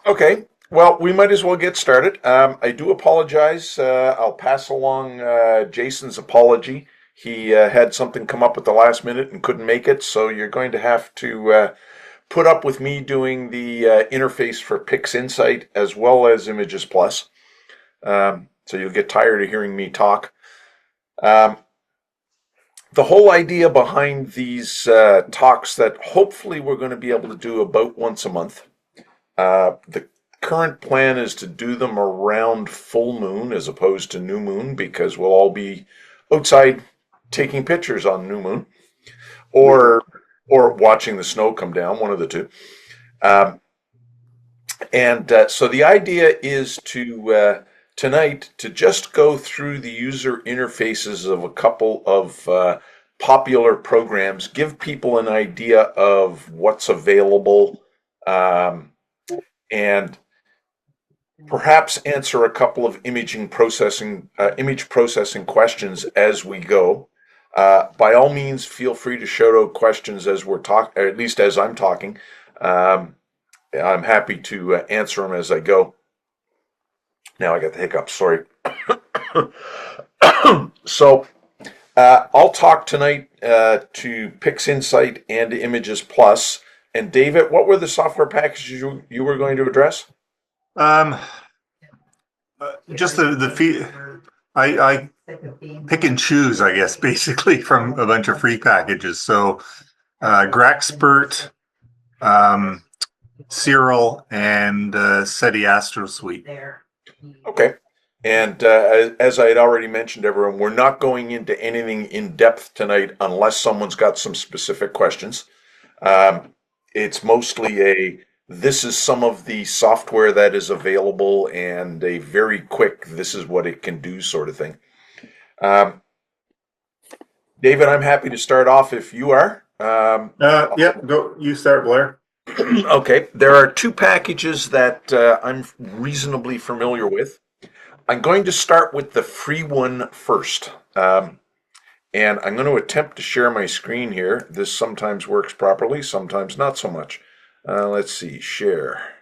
Okay, well, we might as well get started. I do apologize. I'll pass along Jason's apology. He had something come up at the last minute and couldn't make it, so you're going to have to put up with me doing the interface for PixInsight as well as ImagesPlus. So you'll get tired of hearing me talk. Um, the whole idea behind these talks that hopefully we're going to be able to do about once a month. The current plan is to do them around full moon as opposed to new moon because we'll all be outside taking pictures on new moon or watching the snow come down, one of the two. Um, and so the idea is to tonight to just go through the user interfaces of a couple of popular programs, give people an idea of what's available, and perhaps answer a couple of image processing questions as we go. By all means, feel free to shout out questions as we're talking, or at least as I'm talking. I'm happy to answer them as I go. Now I got the hiccups, sorry. So I'll talk tonight to PixInsight and ImagesPlus. And David, what were the software packages you were going to address? Um, just the fee. I pick and choose, I guess, basically from a bunch of free packages. So, GraXpert, Siril, and Seti Astro Suite. Okay. And as I had already mentioned, everyone, we're not going into anything in depth tonight unless someone's got some specific questions. It's mostly this is some of the software that is available and a very quick, this is what it can do sort of thing. David, I'm happy to start off if you are. Yep, go. You start, Blair. Okay, there are two packages that I'm reasonably familiar with. I'm going to start with the free one first. And I'm going to attempt to share my screen here. This sometimes works properly, sometimes not so much. Let's see, share.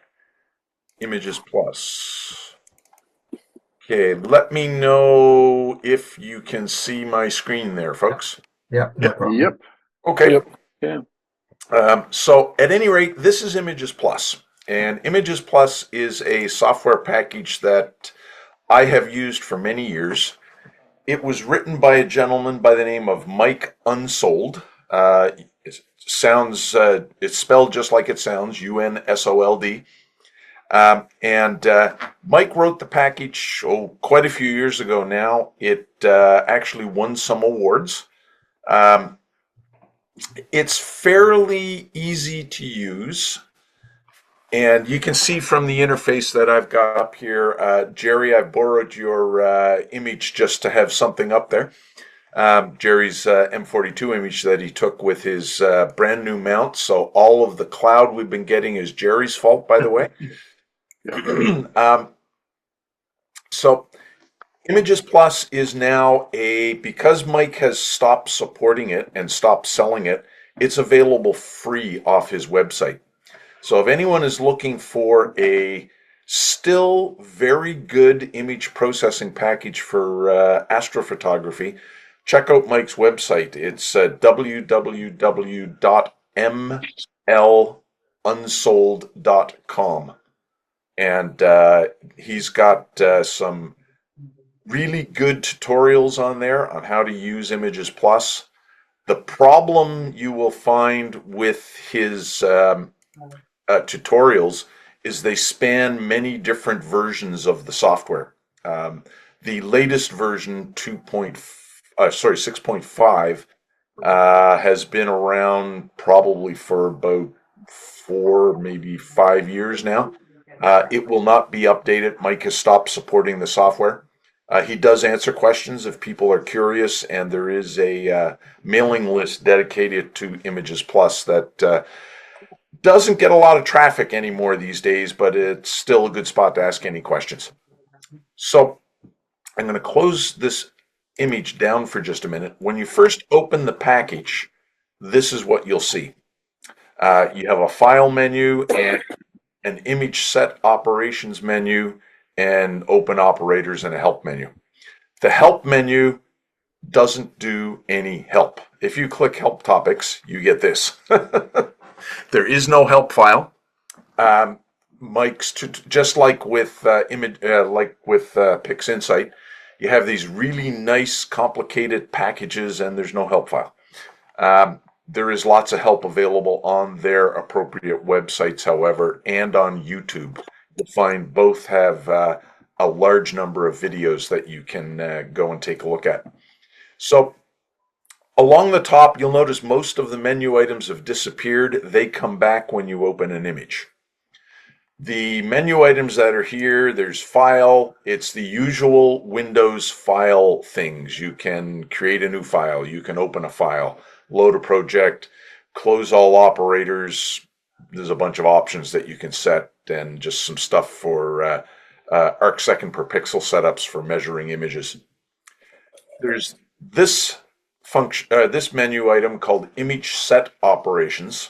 ImagesPlus. Okay, let me know if you can see my screen there, folks. Yeah, no problem. Yep. Okay. Yep. Yeah. So at any rate, this is ImagesPlus. And ImagesPlus is a software package that I have used for many years. It was written by a gentleman by the name of Mike Unsold. It sounds, it's spelled just like it sounds, UNSOLD. And Mike wrote the package quite a few years ago now. It actually won some awards. It's fairly easy to use. And you can see from the interface that I've got up here, Jerry, I've borrowed your image just to have something up there. Jerry's M42 image that he took with his brand new mount. So all of the cloud we've been getting is Jerry's fault, by the way. So ImagesPlus is now because Mike has stopped supporting it and stopped selling it, it's available free off his website. So if anyone is looking for a still very good image processing package for astrophotography, check out Mike's website. It's www.mlunsold.com. And he's got some really good tutorials on there on how to use ImagesPlus. The problem you will find with his tutorials is they span many different versions of the software. The latest version 6.5 has been around probably for about 4, maybe 5 years now. It will not be updated. Mike has stopped supporting the software. He does answer questions if people are curious, and there is a mailing list dedicated to ImagesPlus that doesn't get a lot of traffic anymore these days, but it's still a good spot to ask any questions. So I'm going to close this image down for just a minute. When you first open the package, this is what you'll see. You have a file menu, and an image set operations menu, and open operators and a help menu. The help menu doesn't do any help. If you click help topics, you get this. There is no help file. Mike's just like with PixInsight, you have these really nice, complicated packages, and there's no help file. There is lots of help available on their appropriate websites, however, and on YouTube. You'll find both have a large number of videos that you can go and take a look at. So along the top, you'll notice most of the menu items have disappeared. They come back when you open an image. The menu items that are here, there's file. It's the usual Windows file things. You can create a new file. You can open a file, load a project, close all operators. There's a bunch of options that you can set, and just some stuff for arc second per pixel setups for measuring images. There's this function, this menu item called image set operations.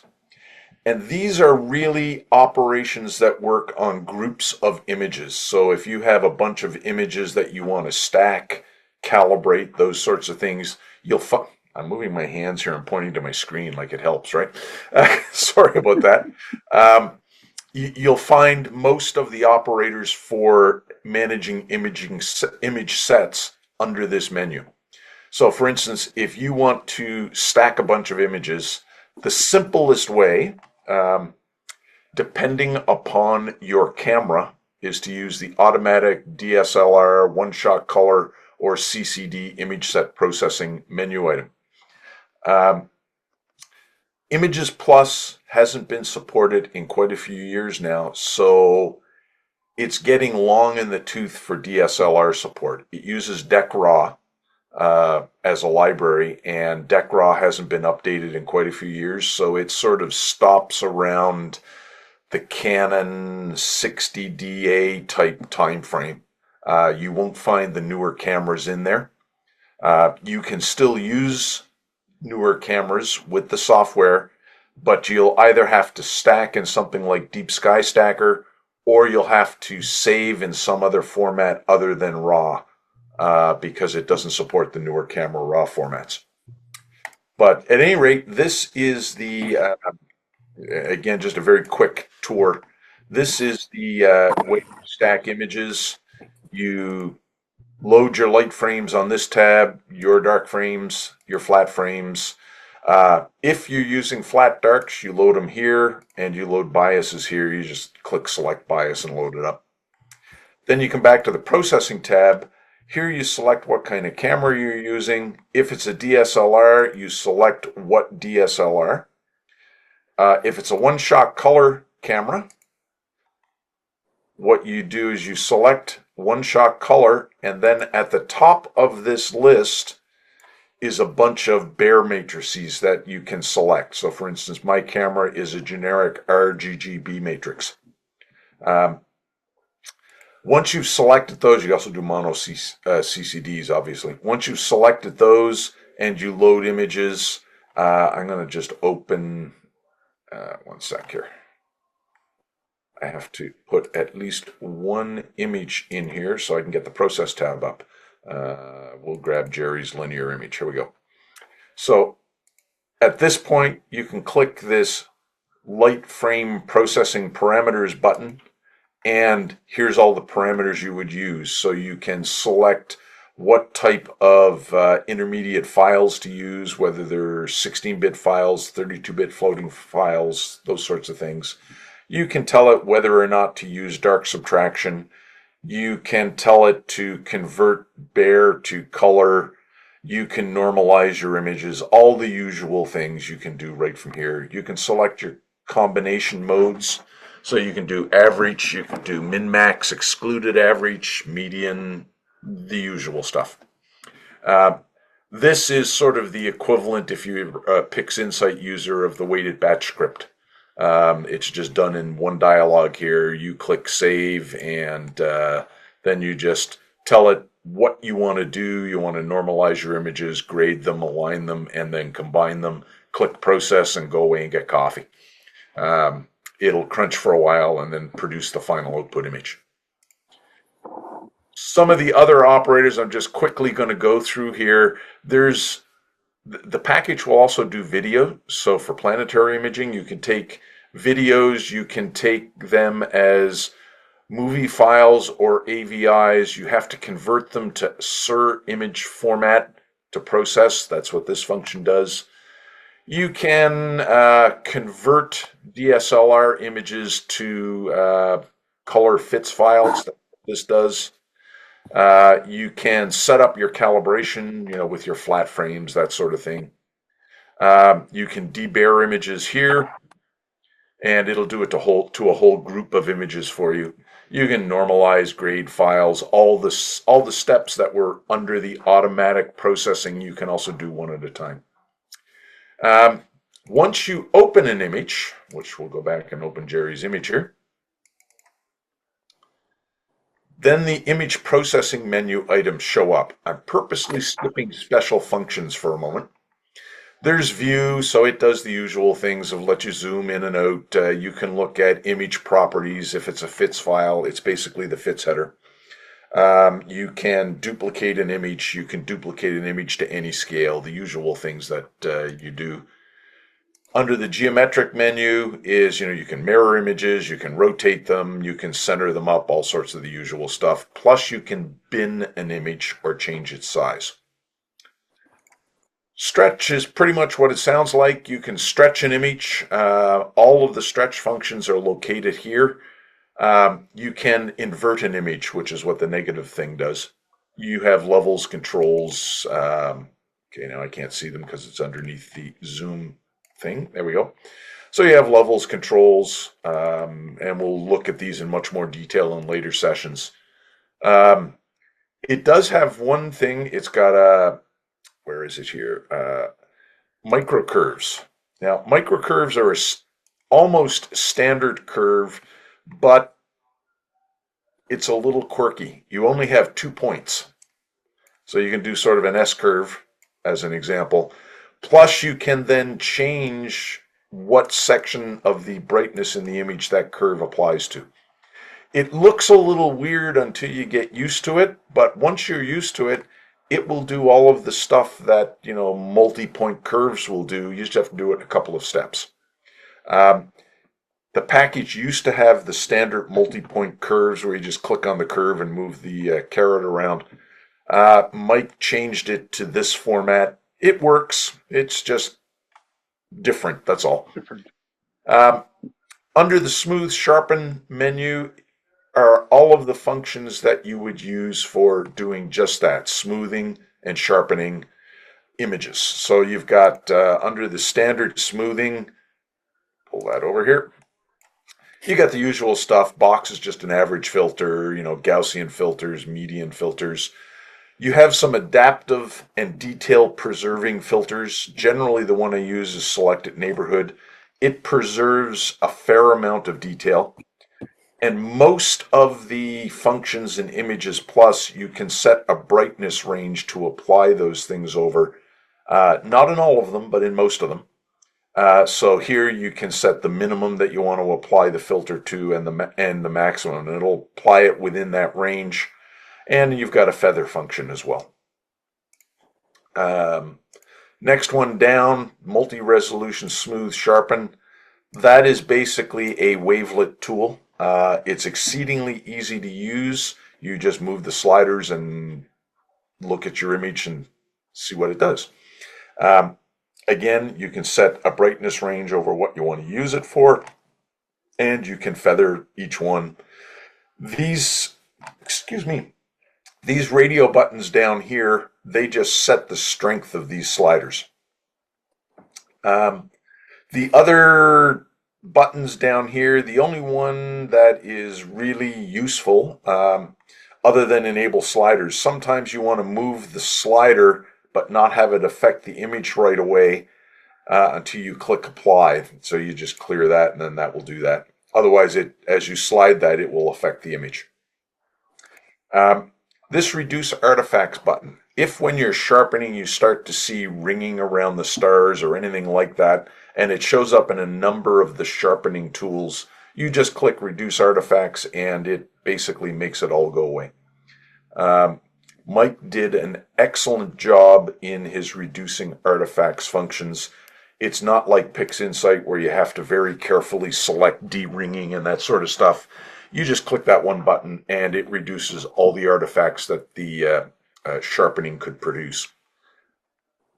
And these are really operations that work on groups of images. So if you have a bunch of images that you want to stack, calibrate, those sorts of things, I'm moving my hands here and pointing to my screen like it helps, right? Sorry about that. You'll find most of the operators for managing image sets under this menu. So for instance, if you want to stack a bunch of images, the simplest way, depending upon your camera, is to use the automatic DSLR, one-shot color, or CCD image set processing menu item. ImagesPlus hasn't been supported in quite a few years now, so it's getting long in the tooth for DSLR support. It uses DecRaw as a library, and DecRaw hasn't been updated in quite a few years, so it sort of stops around the Canon 60DA type time frame. You won't find the newer cameras in there. You can still use newer cameras with the software, but you'll either have to stack in something like Deep Sky Stacker, or you'll have to save in some other format other than RAW. Because it doesn't support the newer camera RAW formats. But at any rate, this is the, again, just a very quick tour. This is the way to stack images. You load your light frames on this tab, your dark frames, your flat frames. If you're using flat darks, you load them here, and you load biases here. You just click select bias and load it up. Then you come back to the processing tab. Here you select what kind of camera you're using. If it's a DSLR, you select what DSLR. If it's a one-shot color camera, what you do is you select one-shot color, and then at the top of this list is a bunch of bare matrices that you can select. So for instance, my camera is a generic RGGB matrix. Once you've selected those, you also do mono CCDs, obviously. Once you've selected those and you load images, I'm going to just open, one sec here. I have to put at least one image in here so I can get the process tab up. We'll grab Jerry's linear image. Here we go. So at this point, you can click this light frame processing parameters button. And here's all the parameters you would use. So you can select what type of intermediate files to use, whether they're 16-bit files, 32-bit floating files, those sorts of things. You can tell it whether or not to use dark subtraction. You can tell it to convert bare to color. You can normalize your images, all the usual things you can do right from here. You can select your combination modes. So you can do average, you can do min-max, excluded average, median, the usual stuff. This is sort of the equivalent, if you're a PixInsight user, of the weighted batch script. It's just done in one dialog here. You click save, and then you just tell it what you want to do. You want to normalize your images, grade them, align them, and then combine them. Click process and go away and get coffee. it'll crunch for a while and then produce the final output image. Some of the other operators I'm just quickly going to go through here. The package will also do video. So for planetary imaging, you can take videos, you can take them as movie files or AVIs. You have to convert them to SIR image format to process. That's what this function does. You can convert DSLR images to color FITS files. This does. You can set up your calibration, with your flat frames, that sort of thing. You can debear images here, and it'll do it to a whole group of images for you. You can normalize grade files, all the steps that were under the automatic processing. You can also do one at a time. Once you open an image, which we'll go back and open Jerry's image here, then the image processing menu items show up. I'm purposely skipping special functions for a moment. There's view, so it does the usual things of let you zoom in and out. You can look at image properties. If it's a FITS file, it's basically the FITS header. You can duplicate an image. You can duplicate an image to any scale, the usual things that you do. Under the geometric menu is, you can mirror images, you can rotate them, you can center them up, all sorts of the usual stuff. Plus you can bin an image or change its size. Stretch is pretty much what it sounds like. You can stretch an image. All of the stretch functions are located here. You can invert an image, which is what the negative thing does. You have levels, controls. Okay, now I can't see them because it's underneath the zoom thing. There we go. So you have levels, controls, and we'll look at these in much more detail in later sessions. It does have one thing. It's got where is it here? Microcurves. Now, microcurves are almost standard curve, but it's a little quirky. You only have 2 points. So you can do sort of an S-curve as an example. Plus, you can then change what section of the brightness in the image that curve applies to. It looks a little weird until you get used to it, but once you're used to it, it will do all of the stuff that, multi-point curves will do. You just have to do it in a couple of steps. The package used to have the standard multi-point curves where you just click on the curve and move the caret around. Mike changed it to this format. It works. It's just different. That's all. Under the smooth sharpen menu are all of the functions that you would use for doing just that, smoothing and sharpening images. So you've got under the standard smoothing, pull that over here. You got the usual stuff. Box is just an average filter, Gaussian filters, median filters. You have some adaptive and detail preserving filters. Generally, the one I use is selected neighborhood. It preserves a fair amount of detail. And most of the functions in ImagesPlus, you can set a brightness range to apply those things over. Not in all of them, but in most of them. So here you can set the minimum that you want to apply the filter to and the maximum. And it'll apply it within that range. And you've got a feather function as well. Next one down, multi-resolution smooth sharpen. That is basically a wavelet tool. It's exceedingly easy to use. You just move the sliders and look at your image and see what it does. Again, you can set a brightness range over what you want to use it for, and you can feather each one. These radio buttons down here, they just set the strength of these sliders. The other buttons down here, the only one that is really useful, other than enable sliders, sometimes you want to move the slider but not have it affect the image right away until you click apply. So you just clear that and then that will do that. Otherwise, as you slide that, it will affect the image. This reduce artifacts button. If when you're sharpening you start to see ringing around the stars or anything like that, and it shows up in a number of the sharpening tools. You just click Reduce Artifacts, and it basically makes it all go away. Mike did an excellent job in his reducing artifacts functions. It's not like PixInsight where you have to very carefully select de-ringing and that sort of stuff. You just click that one button and it reduces all the artifacts that the sharpening could produce.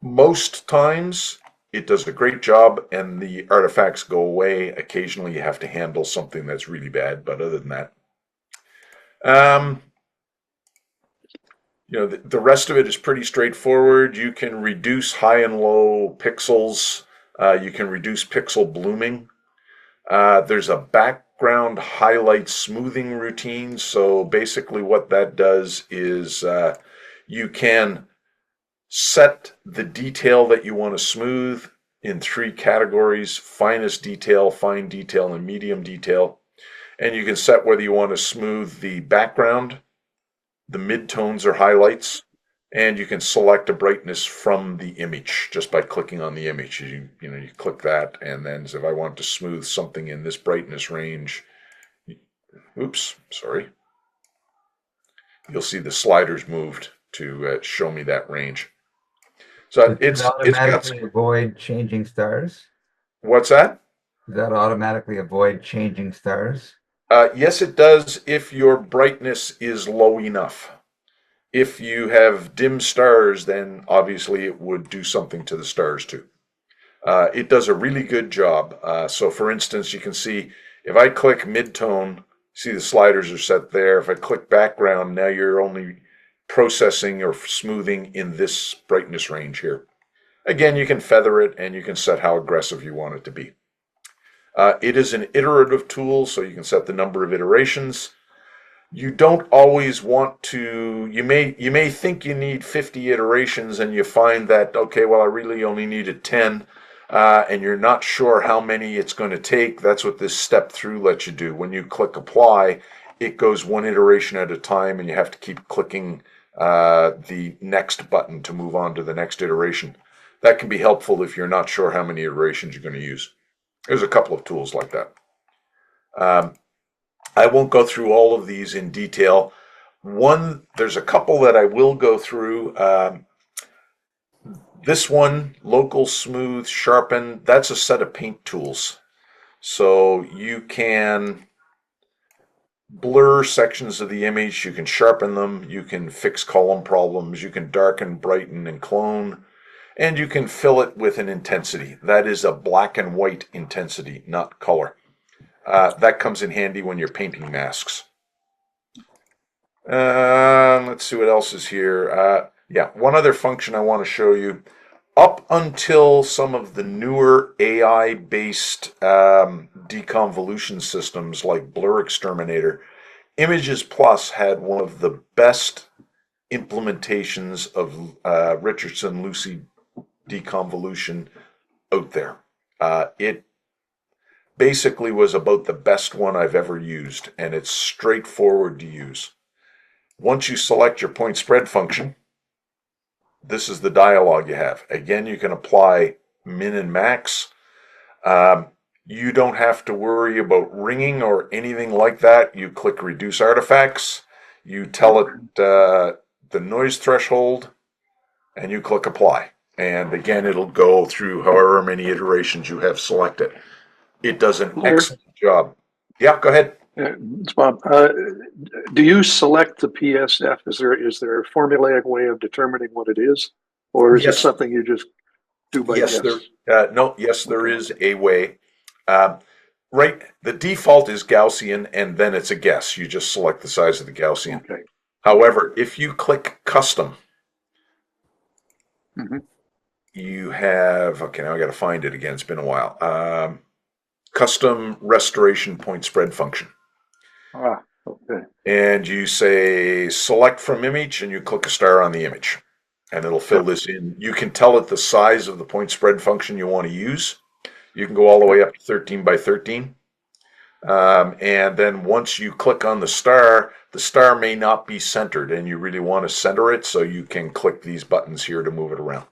Most times it does a great job and the artifacts go away. Occasionally you have to handle something that's really bad, but other than that, the rest of it is pretty straightforward. You can reduce high and low pixels. You can reduce pixel blooming. There's a background highlight smoothing routine. So basically what that does is you can set the detail that you want to smooth in 3 categories: finest detail, fine detail, and medium detail. And you can set whether you want to smooth the background, the midtones or highlights, and you can select a brightness from the image just by clicking on the image. You click that, and then if I want to smooth something in this brightness range, oops, sorry, you'll see the sliders moved to show me that range. So Does it automatically avoid changing stars? What's that? Does that automatically avoid changing stars? Yes, it does if your brightness is low enough. If you have dim stars, then obviously it would do something to the stars too. It does a really good job. So for instance, you can see if I click midtone, see the sliders are set there. If I click background, now you're only processing or smoothing in this brightness range here. Again, you can feather it and you can set how aggressive you want it to be. It is an iterative tool, so you can set the number of iterations. You don't always want to, you may think you need 50 iterations and you find that, okay, well, I really only needed 10, and you're not sure how many it's going to take. That's what this step through lets you do. When you click apply, it goes one iteration at a time, and you have to keep clicking the next button to move on to the next iteration. That can be helpful if you're not sure how many iterations you're going to use. There's a couple of tools like that. I won't go through all of these in detail. There's a couple that I will go through. This one, local, smooth, sharpen, that's a set of paint tools. So you can blur sections of the image, you can sharpen them, you can fix column problems, you can darken, brighten, and clone, and you can fill it with an intensity. That is a black and white intensity, not color. That comes in handy when you're painting masks. Let's see what else is here. One other function I want to show you. Up until some of the newer AI-based deconvolution systems like Blur Exterminator, ImagesPlus had one of the best implementations of Richardson-Lucy deconvolution out there. It basically was about the best one I've ever used, and it's straightforward to use. Once you select your point spread function, this is the dialog you have. Again, you can apply min and max. You don't have to worry about ringing or anything like that. You click reduce artifacts, you tell it the noise threshold, and you click apply. And again, it'll go through however many iterations you have selected. It does an excellent job. Yeah, go ahead. It's Bob. Do you select the PSF? Is there a formulaic way of determining what it is, or is it something you just do by guess? Yes, there is a way. Right, the default is Gaussian, and then it's a guess. You just select the size of the Gaussian. Okay. However, if you click custom, you have, okay, now I got to find it again. It's been a while. Custom restoration point spread function. Okay. And you say select from image, and you click a star on the image, and it'll fill this in. You can tell it the size of the point spread function you want to use. You can go all the way up to 13 by 13. And then once you click on the star may not be centered, and you really want to center it, so you can click these buttons here to move it around.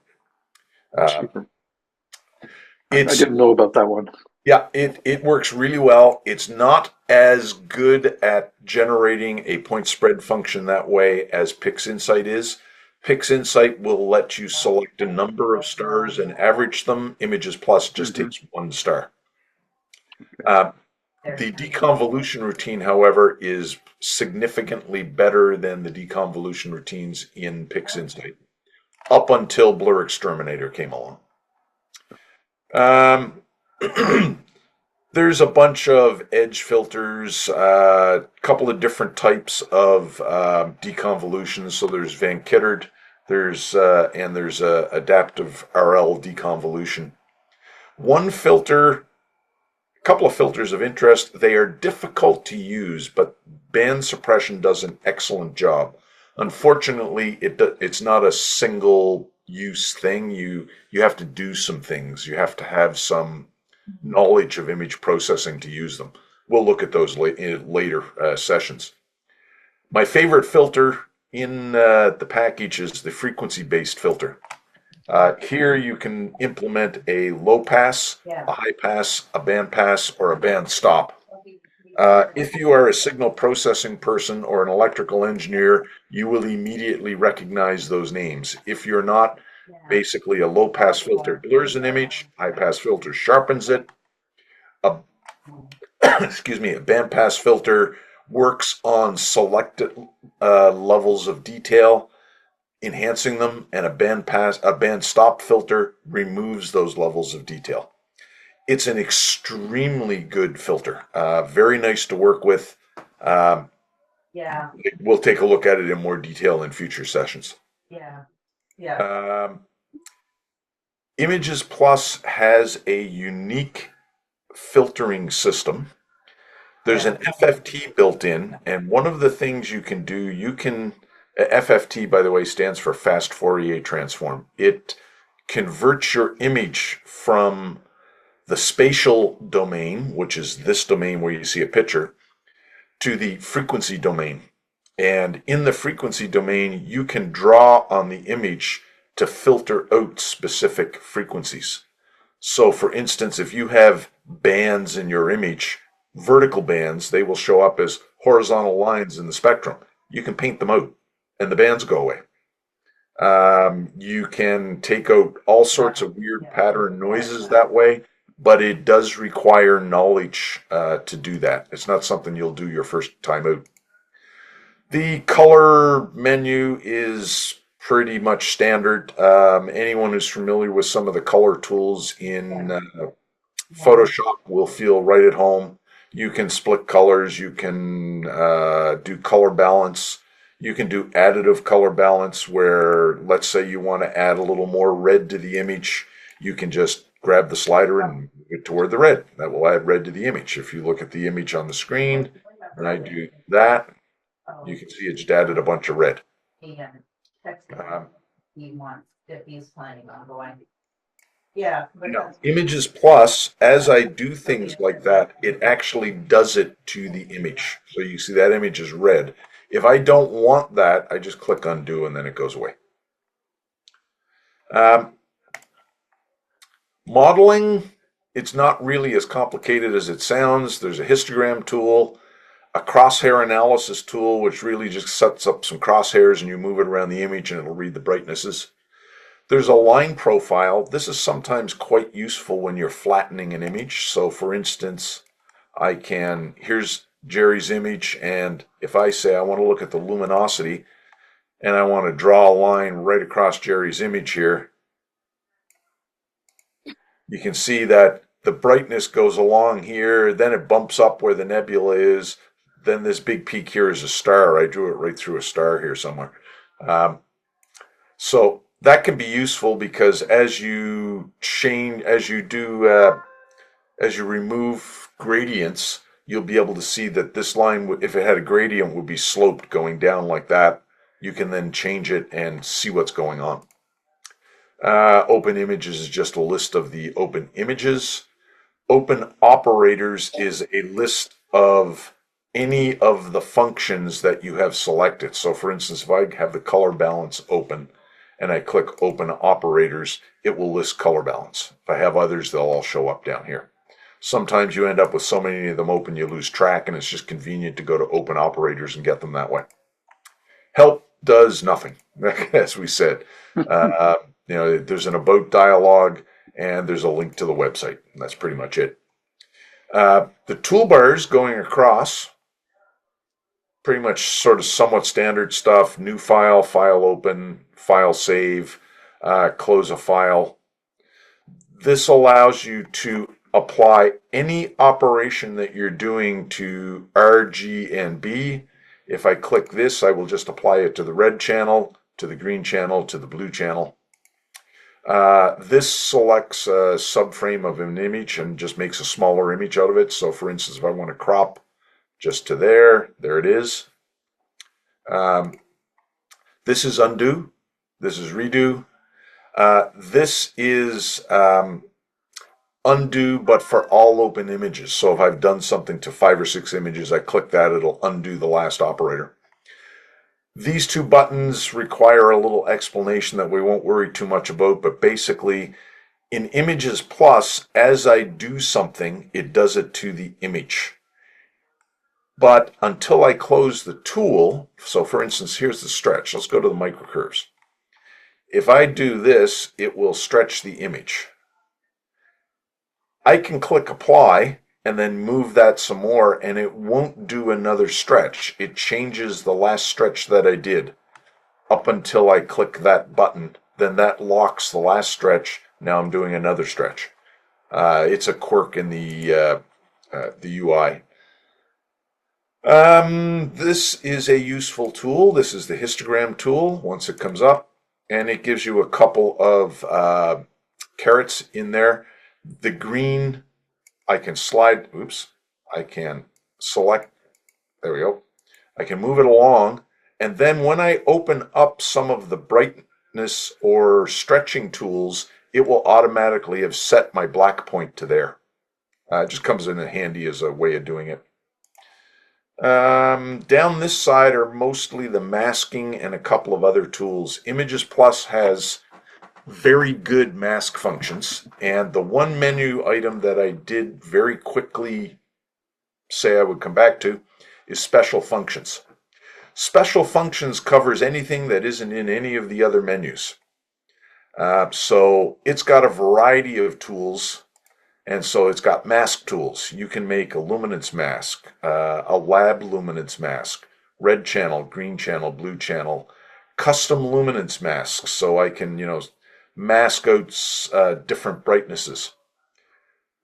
I It's didn't know about that one. Yeah, it works really well. It's not as good at generating a point spread function that way as PixInsight is. PixInsight will let you select a number of stars and average them. ImagesPlus just Mhm. takes one star. Uh, the deconvolution routine, however, is significantly better than the deconvolution routines in PixInsight, up until Blur Exterminator came along. Um, There's a bunch of edge filters, a couple of different types of deconvolutions. So there's Van Kittert, there's adaptive RL deconvolution. One filter, a couple of filters of interest. They are difficult to use, but band suppression does an excellent job. Unfortunately, it's not a single use thing. You have to do some things. You have to have some knowledge of image processing to use them. We'll look at those in later sessions. My favorite filter in the package is the frequency-based filter. Here you can implement a low pass, a high pass, a band pass, or a band stop. If you are a signal processing person or an electrical engineer, you will immediately recognize those names. If you're not, basically a low pass filter blurs an image, high pass filter sharpens it. A excuse me, a bandpass filter works on selected levels of detail, enhancing them, and a band stop filter removes those levels of detail. It's an extremely good filter, very nice to work with. Um, we'll take a look at it in more detail in future sessions. Um, ImagesPlus has a unique filtering system. There's an FFT built in, and one of the things you can do, FFT, by the way, stands for Fast Fourier Transform. It converts your image from the spatial domain, which is this domain where you see a picture, to the frequency domain. And in the frequency domain, you can draw on the image to filter out specific frequencies. So, for instance, if you have bands in your image, vertical bands, they will show up as horizontal lines in the spectrum. You can paint them out, and the bands go away. You can take out all sorts of weird pattern noises that way, but it does require knowledge to do that. It's not something you'll do your first time out. The color menu is pretty much standard. Anyone who's familiar with some of the color tools in Photoshop will feel right at home. You can split colors. You can do color balance. You can do additive color balance where, let's say you want to add a little more red to the image. You can just grab the slider and move it toward the red. That will add red to the image. If you look at the image on the screen and I do that, you can see it just added a bunch of red. If he's planning on going. Yeah. Now, ImagesPlus, as I do things like that, it actually does it to the image. So you see that image is red. If I don't want that, I just click undo and then it goes away. Modeling, it's not really as complicated as it sounds. There's a histogram tool, a crosshair analysis tool, which really just sets up some crosshairs and you move it around the image and it'll read the brightnesses. There's a line profile. This is sometimes quite useful when you're flattening an image. So for instance, here's Jerry's image, and if I say I want to look at the luminosity and I want to draw a line right across Jerry's image here, you can see that the brightness goes along here, then it bumps up where the nebula is, then this big peak here is a star. I drew it right through a star here somewhere. So that can be useful because as you remove gradients, you'll be able to see that this line, if it had a gradient, would be sloped going down like that. You can then change it and see what's going on. Open images is just a list of the open images. Open operators is a list of any of the functions that you have selected. So for instance, if I have the color balance open and I click open operators, it will list color balance. If I have others, they'll all show up down here. Sometimes you end up with so many of them open you lose track, and it's just convenient to go to open operators and get them that way. Help does nothing, as we said. There's an about dialog, and there's a link to the website, and that's pretty much it. The toolbars going across, pretty much sort of somewhat standard stuff. New file, file open, file save, close a file. This allows you to apply any operation that you're doing to R, G, and B. If I click this, I will just apply it to the red channel, to the green channel, to the blue channel. This selects a subframe of an image and just makes a smaller image out of it. So for instance, if I want to crop just to there it is. This is undo. This is redo. This is undo, but for all open images. So if I've done something to 5 or 6 images, I click that, it'll undo the last operator. These two buttons require a little explanation that we won't worry too much about, but basically in ImagesPlus, as I do something, it does it to the image. But until I close the tool, so for instance, here's the stretch. Let's go to the microcurves. If I do this, it will stretch the image. I can click apply and then move that some more, and it won't do another stretch. It changes the last stretch that I did up until I click that button. Then that locks the last stretch. Now I'm doing another stretch. It's a quirk in the UI. This is a useful tool. This is the histogram tool once it comes up, and it gives you a couple of carrots in there. The green, I can slide, I can select, there we go. I can move it along, and then when I open up some of the brightness or stretching tools, it will automatically have set my black point to there. It just comes in handy as a way of doing it. Down this side are mostly the masking and a couple of other tools. ImagesPlus has very good mask functions, and the one menu item that I did very quickly say I would come back to is special functions. Special functions covers anything that isn't in any of the other menus. So it's got a variety of tools, and so it's got mask tools. You can make a luminance mask, a lab luminance mask, red channel, green channel, blue channel, custom luminance masks, so I can, mask out different brightnesses.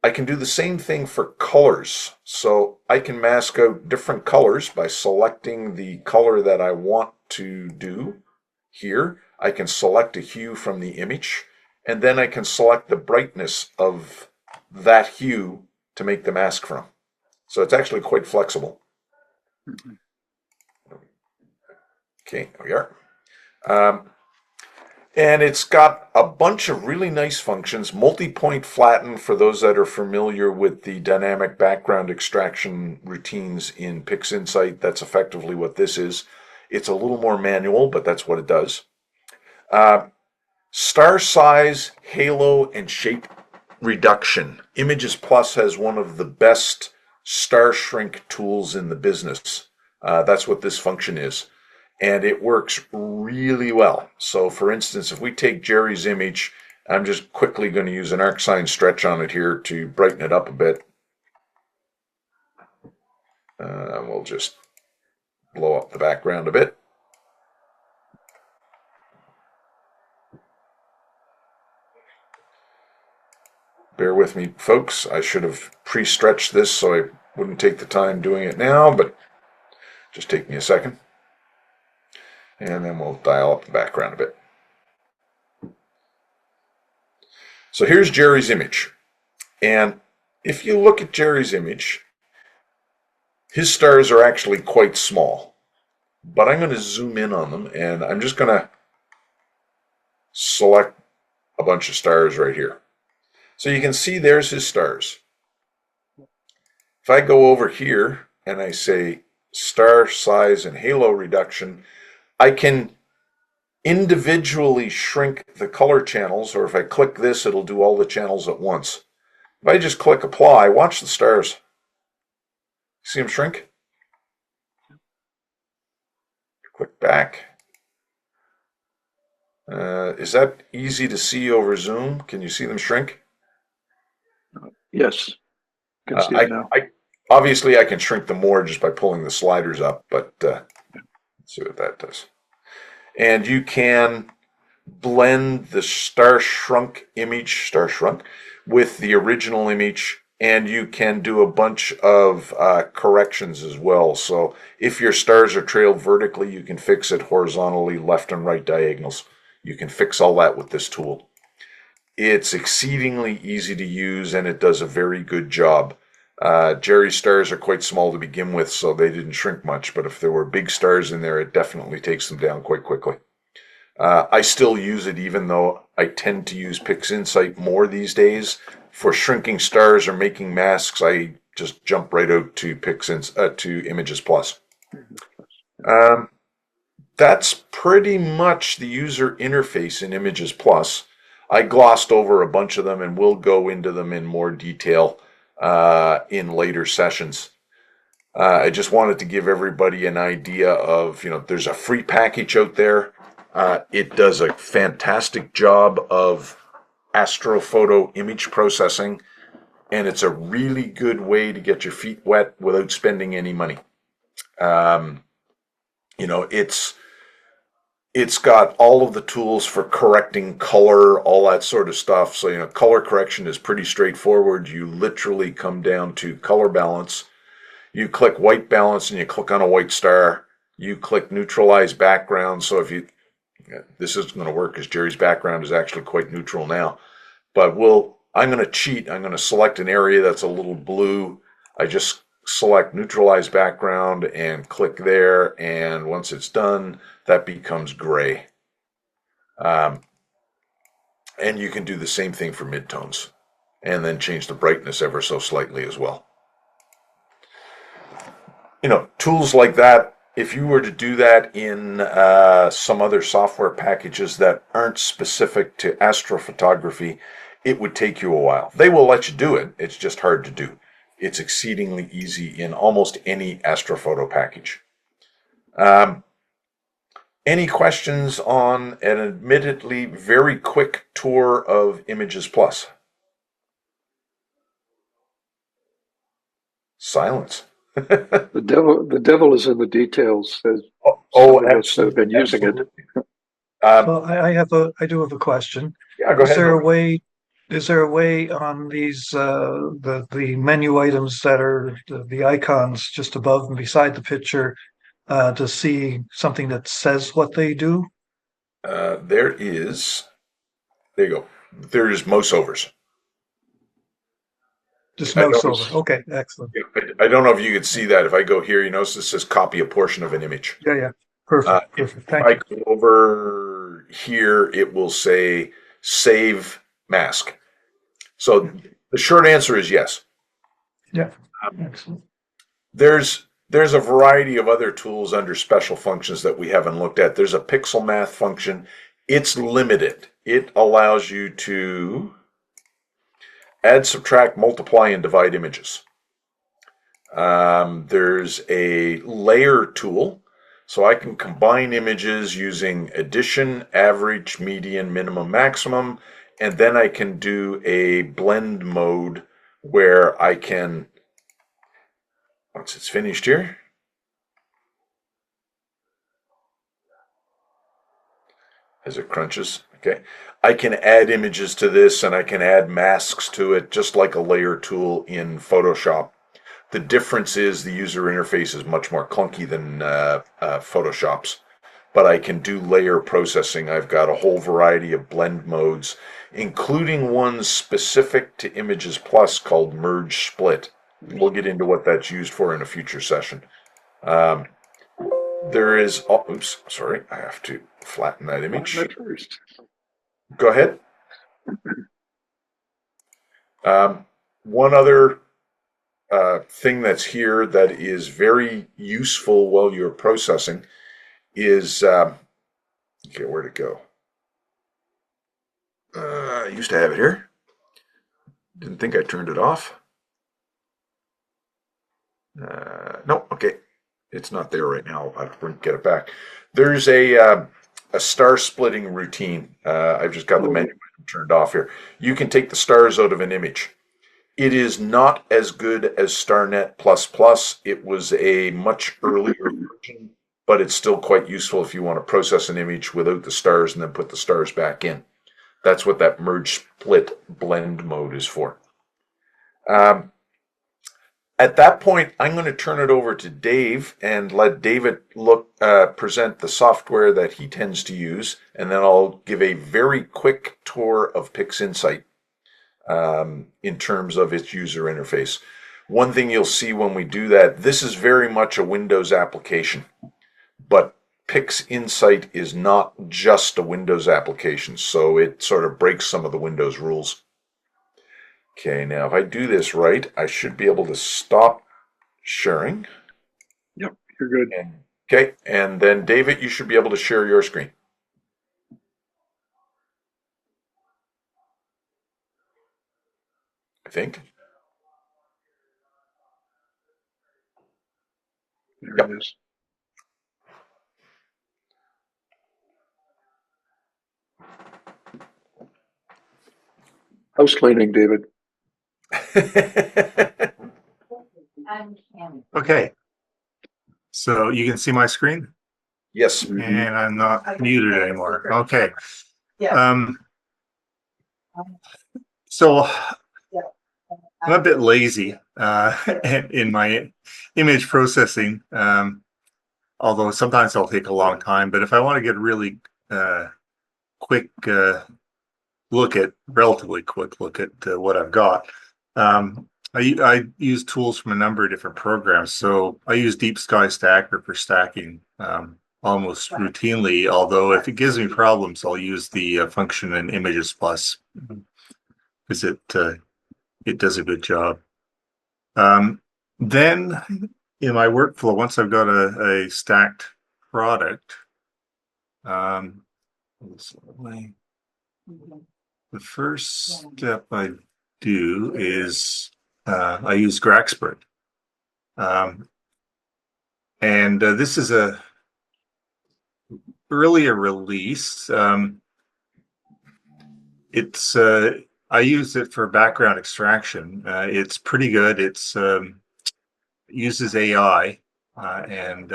I can do the same thing for colors. So I can mask out different colors by selecting the color that I want to do here. I can select a hue from the image, and then I can select the brightness of that hue to make the mask from. So it's actually quite flexible. Okay, there we are. And it's got a bunch of really nice functions. Multi-point flatten, for those that are familiar with the dynamic background extraction routines in PixInsight, that's effectively what this is. It's a little more manual, but that's what it does. Star size, halo, and shape reduction. ImagesPlus has one of the best star shrink tools in the business. That's what this function is. And it works really well. So for instance, if we take Jerry's image, I'm just quickly going to use an arcsine stretch on it here to brighten it up a bit. We'll just blow up the background a bit. Bear with me, folks. I should have pre-stretched this so I wouldn't take the time doing it now, but just take me a second. And then we'll dial up the background a bit. So here's Jerry's image. And if you look at Jerry's image, his stars are actually quite small. But I'm going to zoom in on them, and I'm just going to select a bunch of stars right here. So you can see there's his stars. If I go over here and I say star size and halo reduction, I can individually shrink the color channels, or if I click this, it'll do all the channels at once. If I just click apply, watch the stars. See them shrink? Click back. Is that easy to see over Zoom? Can you see them shrink? Yes. Can see it now. Obviously I can shrink them more just by pulling the sliders up, but let's see what that does. And you can blend the star shrunk with the original image, and you can do a bunch of corrections as well. So if your stars are trailed vertically, you can fix it horizontally, left and right diagonals. You can fix all that with this tool. It's exceedingly easy to use, and it does a very good job. Jerry's stars are quite small to begin with, so they didn't shrink much, but if there were big stars in there, it definitely takes them down quite quickly. I still use it, even though I tend to use PixInsight more these days. For shrinking stars or making masks, I just jump right out to to ImagesPlus. That's pretty much the user interface in ImagesPlus. I glossed over a bunch of them, and we'll go into them in more detail in later sessions. I just wanted to give everybody an idea of, there's a free package out there. It does a fantastic job of astrophoto image processing, and it's a really good way to get your feet wet without spending any money. It's got all of the tools for correcting color, all that sort of stuff. So, color correction is pretty straightforward. You literally come down to color balance. You click white balance and you click on a white star. You click neutralize background. So this isn't going to work because Jerry's background is actually quite neutral now. But I'm going to cheat. I'm going to select an area that's a little blue. I just select neutralize background and click there. And once it's done, that becomes gray. And you can do the same thing for midtones. And then change the brightness ever so slightly as well. Tools like that, if you were to do that in some other software packages that aren't specific to astrophotography, it would take you a while. They will let you do it. It's just hard to do. It's exceedingly easy in almost any astrophoto package. Any questions on an admittedly very quick tour of ImagesPlus? Silence. The devil is in the details. As Oh, have been using it. Well, I do have a question. Yeah, go ahead. Is there a way on these the menu items that are the icons just above and beside the picture to see something that says what they do? There you go. There's mouse overs. Just mouse over. Okay, excellent. I don't know if you could see that. If I go here, you notice it says copy a portion of an image. Yeah. Perfect. If Thank I you. go over here, it will say save mask. So the short answer is yes. Yeah. Excellent. There's a variety of other tools under special functions that we haven't looked at. There's a pixel math function. It's limited. It allows you to add, subtract, multiply, and divide images. There's a layer tool, so I can combine images using addition, average, median, minimum, maximum, and then I can do a blend mode where I can, once it's finished here, as it crunches, okay, I can add images to this and I can add masks to it just like a layer tool in Photoshop. The difference is the user interface is much more clunky than Photoshop's, but I can do layer processing. I've got a whole variety of blend modes, including one specific to ImagesPlus called Merge Split. We'll get into what that's used for in a future session. There is, oops, sorry, I have to flatten that image. Go ahead. One other thing that's here that is very useful while you're processing is Okay, where'd it go? I used to have it here. Didn't think I turned it off. No, okay. It's not there right now. I'll have to get it back. There's a star splitting routine. I've just got the menu item turned off here. You can take the stars out of an image. It is not as good as StarNet++. It was a much earlier version, but it's still quite useful if you want to process an image without the stars and then put the stars back in. That's what that merge split blend mode is for. At that point, I'm going to turn it over to Dave and let David present the software that he tends to use, and then I'll give a very quick tour of PixInsight in terms of its user interface. One thing you'll see when we do that, this is very much a Windows application, but PixInsight is not just a Windows application, so it sort of breaks some of the Windows rules. Okay, now if I do this right, I should be able to stop sharing. Yep, you're good. Okay, and then David, you should be able to share your screen. I think. There Yep. it is. House cleaning, David. Okay. So you can see my screen, Yes. and I'm not muted anymore. Okay. So I'm a bit lazy in my image processing, although sometimes I'll take a long time. But if I want to get a really quick relatively quick look at what I've got, I use tools from a number of different programs. So I use Deep Sky Stacker for stacking almost routinely, although if it gives me problems, I'll use the function in ImagesPlus because it does a good job. Then in my workflow, once I've got a stacked product, the first step I do is I use GraXpert. And this is a earlier release. It's I use it for background extraction. It's pretty good. It's uses AI and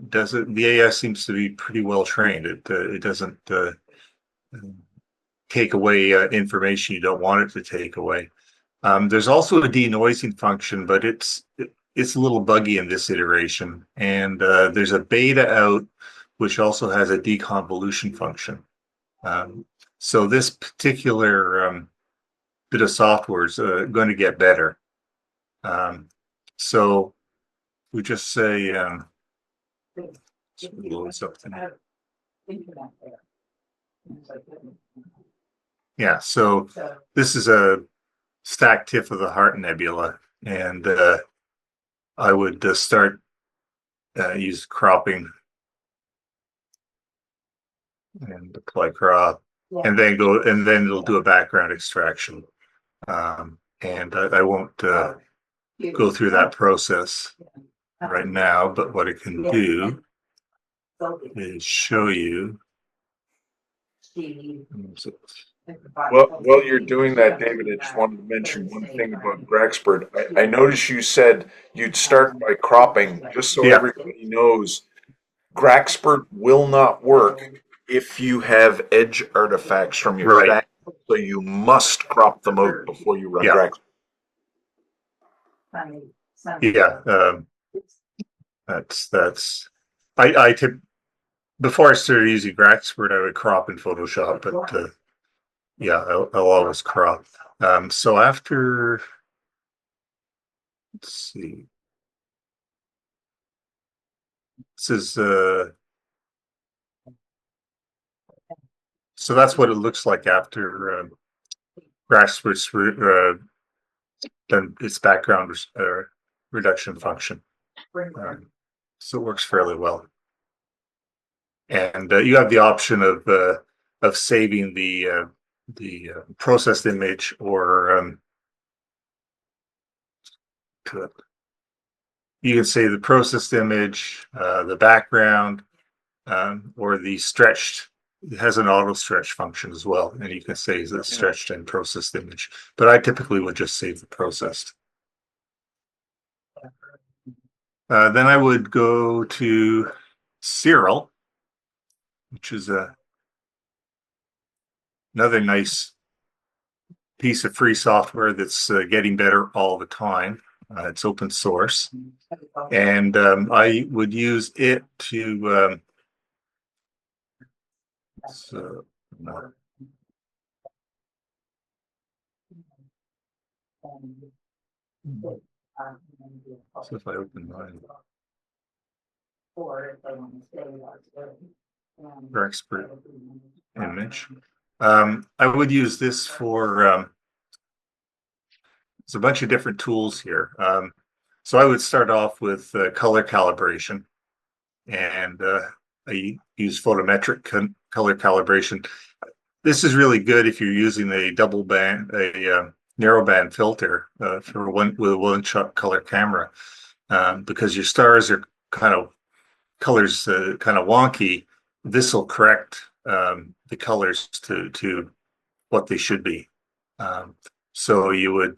does it. The AI seems to be pretty well trained. It doesn't take away information you don't want it to take away. There's also a denoising function, but it's a little buggy in this iteration. And there's a beta out which also has a deconvolution function. So this particular bit of software is going to get better. So we just say load something. Yeah, so this is a stacked TIFF of the Heart Nebula, and I would start use cropping and apply crop, and then it'll do a background extraction. And I won't go through that process right now, but what it can do is show you. Well, while you're doing that, David, I just wanted to mention one thing about GraXpert. I noticed you said you'd start by cropping, just so Yeah. everybody knows. GraXpert will not work if you have edge artifacts from your Right. stack, so you must crop them out before you run Yeah. GraXpert. Yeah, that's I before I started using GraXpert, I would crop in Photoshop, but yeah, I'll always crop. So after, let's see, this is so that's what it looks like after GraXpert's done its background reduction function. So it works fairly well. And you have the option of saving the processed image or you can save the processed image, the background, or the stretched. It has an auto stretch function as well, and you can save the stretched and processed image. But I typically would just save the processed. Then I would go to Siril, which is another nice piece of free software that's getting better all the time. It's open source, and I would use it to so if I open mine, GraXpert image, I would use this for there's a bunch of different tools here. So I would start off with color calibration, and I use photometric color calibration. This is really good if you're using a narrow band filter for with a one-shot color camera, because your stars are colors kind of wonky. This will correct the colors to what they should be. So you would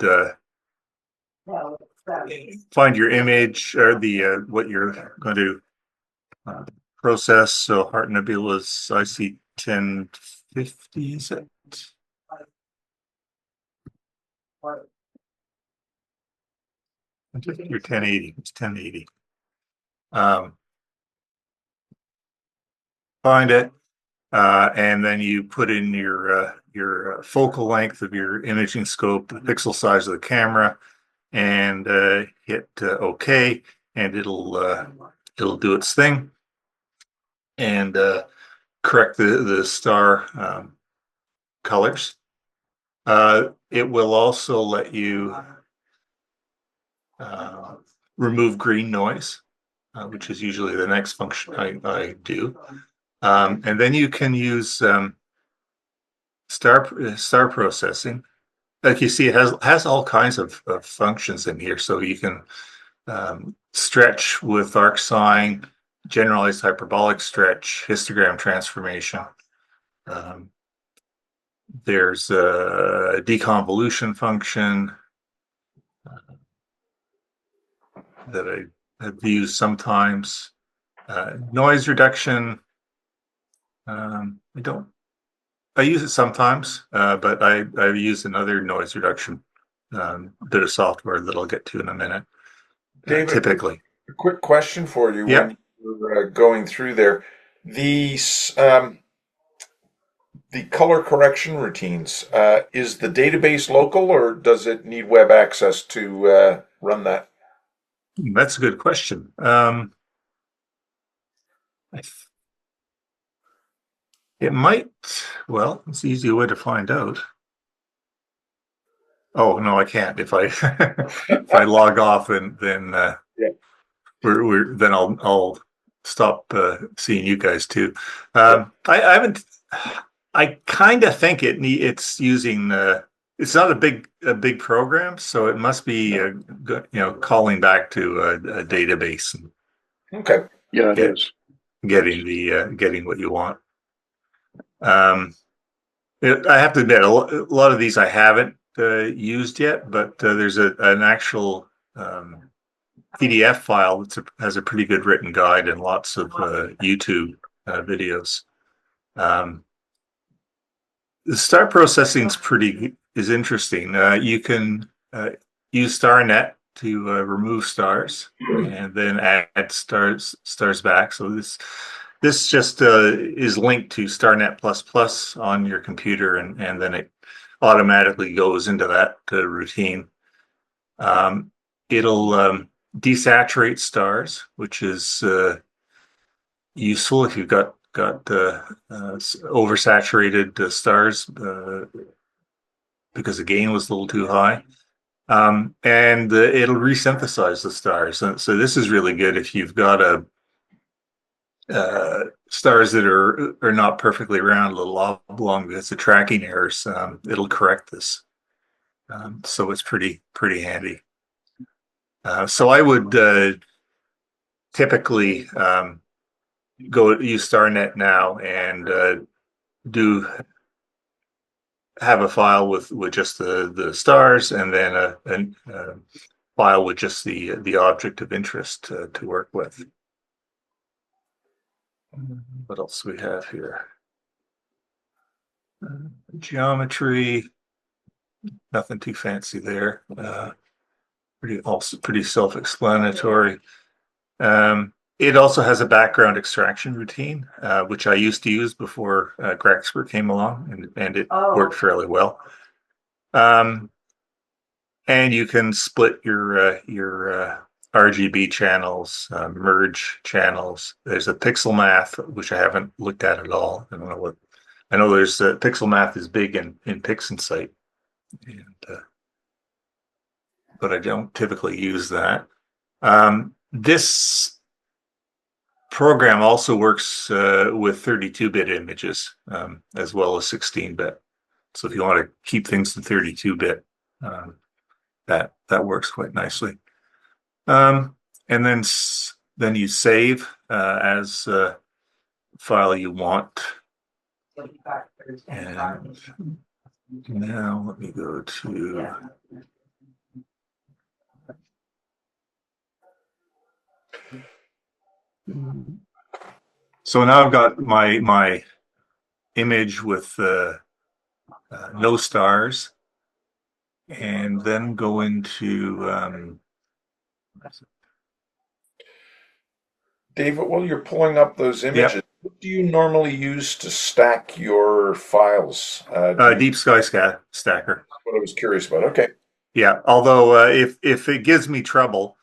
find your image or the what you're going to process. So Heart Nebula's IC 1050, is it? Your 1080. It's 1080. Find it, and then you put in your focal length of your imaging scope, the pixel size of the camera, and hit OK, and it'll do its thing and correct the star colors. It will also let you remove green noise, which is usually the next function I do. And then you can use star processing. Like you see, it has all kinds of functions in here. So you can stretch with arcsine, generalized hyperbolic stretch, histogram transformation. There's a deconvolution function that I have used sometimes. Noise reduction. I use it sometimes, but I've used another noise reduction bit of software that I'll get to in a minute. David, Typically. a quick question for you Yeah. when you're going through there. These the color correction routines, is the database local or does it need web access to run that? That's a good question. It might, well, it's an easy way to find out. Oh, no, I can't. If I if I log off, then Yeah. then I'll stop seeing you guys too. I haven't. I kind of think it's using. It's not a big program, so it must be calling back to a database and Okay. Yeah, it is. getting what you want. I have to admit, a lot of these I haven't used yet, but there's an actual PDF file that has a pretty good written guide and lots of YouTube videos. The star processing is interesting. You can use StarNet to remove stars and then add stars back. So this just is linked to StarNet++ on your computer, and then it automatically goes into that routine. It'll desaturate stars, which is useful if you've got oversaturated stars because the gain was a little too high. And it'll resynthesize the stars. So this is really good if you've got stars that are not perfectly round, a little oblong because of tracking errors, it'll correct this. So it's pretty handy. So I would typically go use StarNet now and do have a file with just the stars, and then a file with just the object of interest to work with. What else do we have here? Geometry, nothing too fancy there. Pretty self-explanatory. It also has a background extraction routine, which I used to use before GraXpert came along, and it worked fairly well. And you can split your RGB channels, merge channels. There's a pixel math, which I haven't looked at all. I don't know what. I know there's pixel math is big in PixInsight, and but I don't typically use that. This program also works with 32-bit images as well as 16-bit. So if you want to keep things in 32-bit, that works quite nicely. And then you save as a file you want. And now let me go to so now I've got my image with no stars, and then go into David, while you're pulling up those images, what do you normally use to stack your files? Deep Sky Stacker. That's what I was curious about. Okay. Yeah, although if it gives me trouble,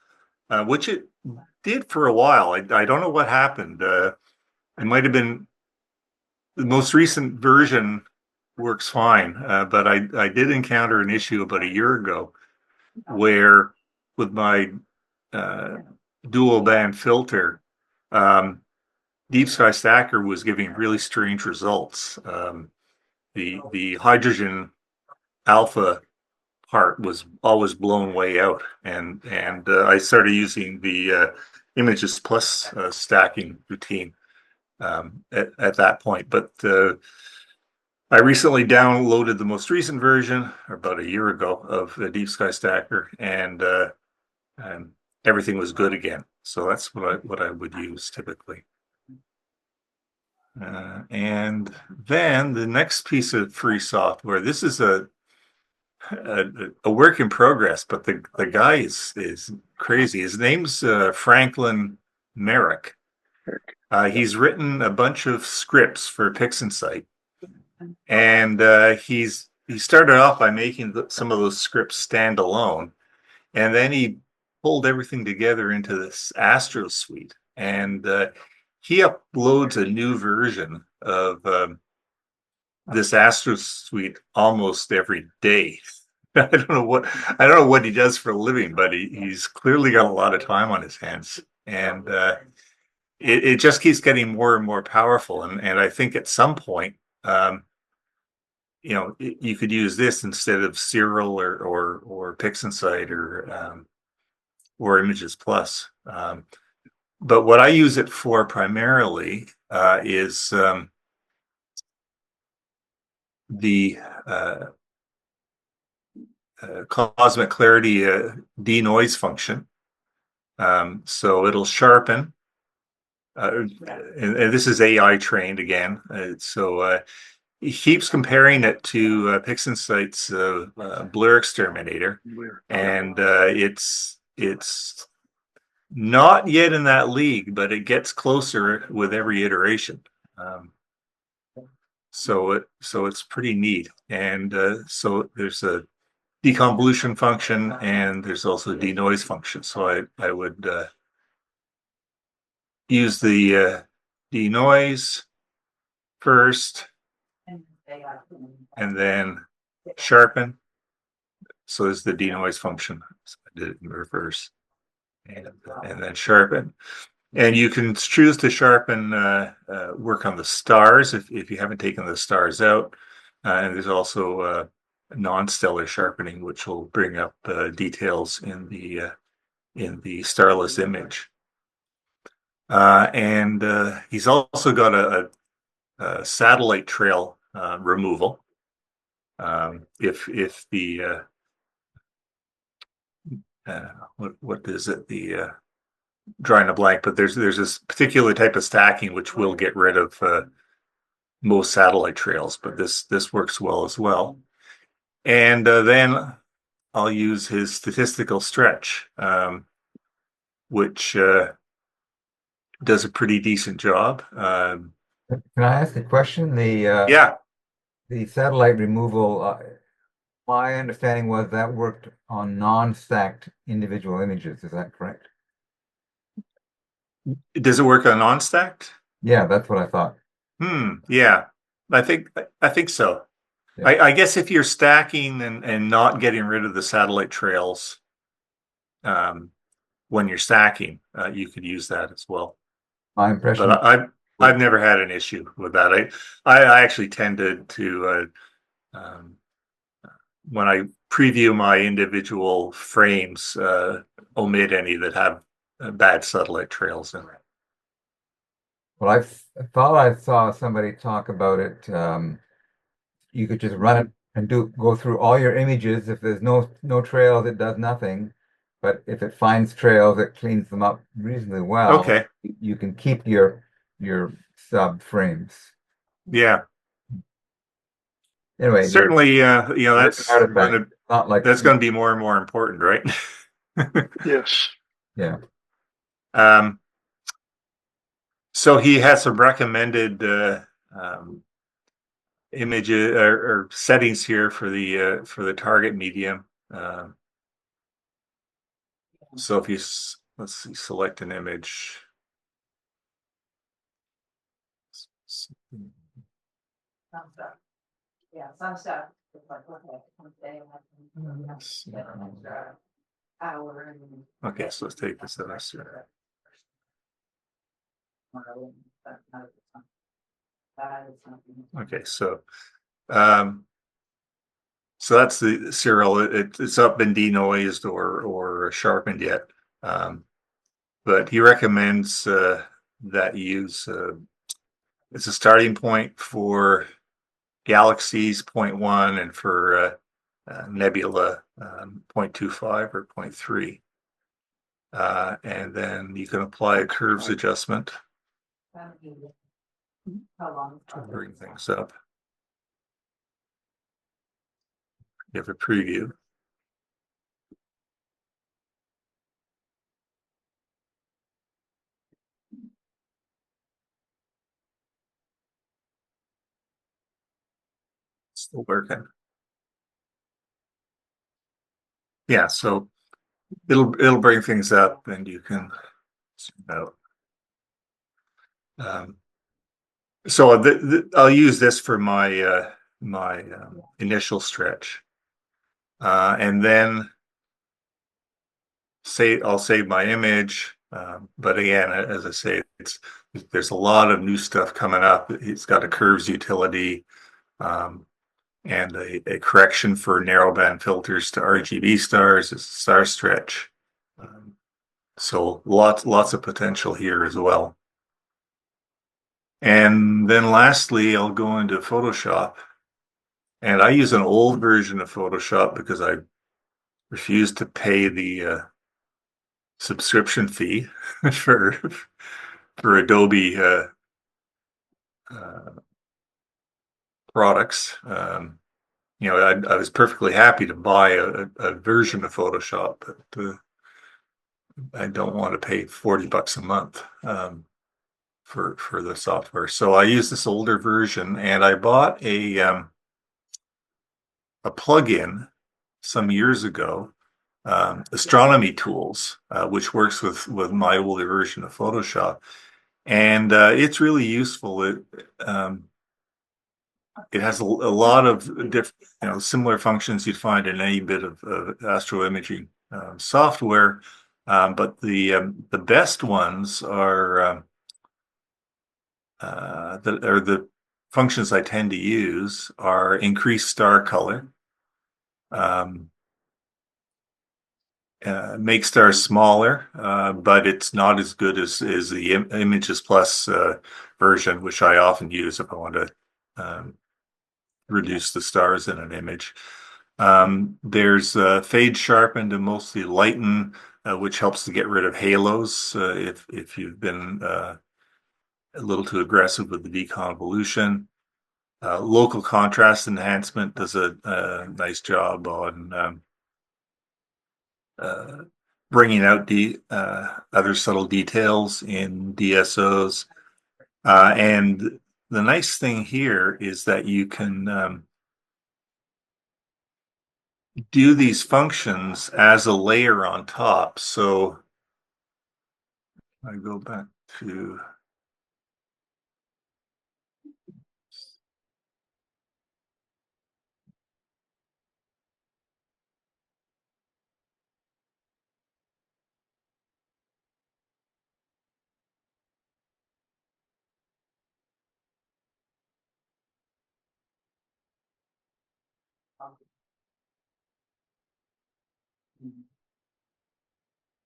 which it did for a while, I don't know what happened. It might have been the most recent version works fine, but I did encounter an issue about a year ago where with my dual band filter, Deep Sky Stacker was giving really strange results. The hydrogen alpha part was always blown way out, and I started using the ImagesPlus stacking routine at that point. But I recently downloaded the most recent version, about a year ago, of the Deep Sky Stacker, and everything was good again. So that's what I would use typically. And then the next piece of free software. This is a work in progress, but the guy is crazy. His name's Franklin Merrick. He's written a bunch of scripts for PixInsight, and he started off by making some of those scripts stand alone, and then he pulled everything together into this Astro suite, and he uploads a new version of this Astro suite almost every day. I don't know what he does for a living, but he's clearly got a lot of time on his hands, and it just keeps getting more and more powerful. And I think at some point, you could use this instead of Siril or PixInsight or ImagesPlus. But what I use it for primarily is the cosmic clarity denoise function. So it'll sharpen, and this is AI trained again. So he keeps comparing it to PixInsight's blur exterminator, and it's not yet in that league, but it gets closer with every iteration. So it's pretty neat, and so there's a deconvolution function, and there's also a denoise function. So I would use the denoise first, and then sharpen. So there's the denoise function. So I did it in reverse, and then sharpen. And you can choose to sharpen, work on the stars if you haven't taken the stars out. And there's also non-stellar sharpening, which will bring up details in the starless image. And he's also got a satellite trail removal. If the what is it, the drawing a blank, but there's this particular type of stacking which will get rid of most satellite trails, but this works well as well. And then I'll use his statistical stretch, which does a pretty decent job. Can I ask a question? Yeah, The satellite removal, my understanding was that worked on non-stacked individual images. Is that correct? does it work on non-stacked? Yeah, that's what I thought. Yeah, I think so. Yeah. I guess if you're stacking and not getting rid of the satellite trails, when you're stacking, you could use that as well. My impression. But I've never had an issue with that. I actually tended to when I preview my individual frames, omit any that have bad satellite trails in it. Well, I thought I saw somebody talk about it. You could just run it and go through all your images. If there's no trails, it does nothing. But if it finds trails, it cleans them up reasonably well. Okay. You can keep your sub frames. Yeah. Anyway, Certainly, that's artifact, not like going to be more and more important, right? Yes. Yeah. So he has some recommended images or settings here for the target medium. So if you let's see, select an image. Some stuff. Yeah, some stuff. It's like, okay, one day hour. Okay, so let's take this semester. Okay, so that's the Siril. It's not been denoised or sharpened yet, but he recommends that you use it's a starting point for galaxies 0.1 and for nebula 0.25 or 0.3, and then you can apply a curves adjustment How long? to bring things up. You have a preview. Still working. Yeah, so it'll bring things up and you can zoom out. So I'll use this for my initial stretch, and then I'll save my image. But again, as I say, there's a lot of new stuff coming up. It's got a curves utility, and a correction for narrowband filters to RGB stars. It's a star stretch. So lots of potential here as well. And then lastly, I'll go into Photoshop, and I use an old version of Photoshop because I refuse to pay the subscription fee for Adobe products. I was perfectly happy to buy a version of Photoshop, but I don't want to pay $40 a month for the software. So I use this older version, and I bought a plugin some years ago, Astronomy Tools, which works with my older version of Photoshop, and it's really useful. It has a lot of different, similar functions you'd find in any bit of astro imaging software, But the best ones are the functions I tend to use are increase star color, make stars smaller, but it's not as good as the ImagesPlus version, which I often use if I want to reduce the stars in an image. There's fade sharpen to mostly lighten, which helps to get rid of halos if you've been a little too aggressive with the deconvolution. Local contrast enhancement does a nice job on bringing out other subtle details in DSOs. And the nice thing here is that you can do these functions as a layer on top. So I go back to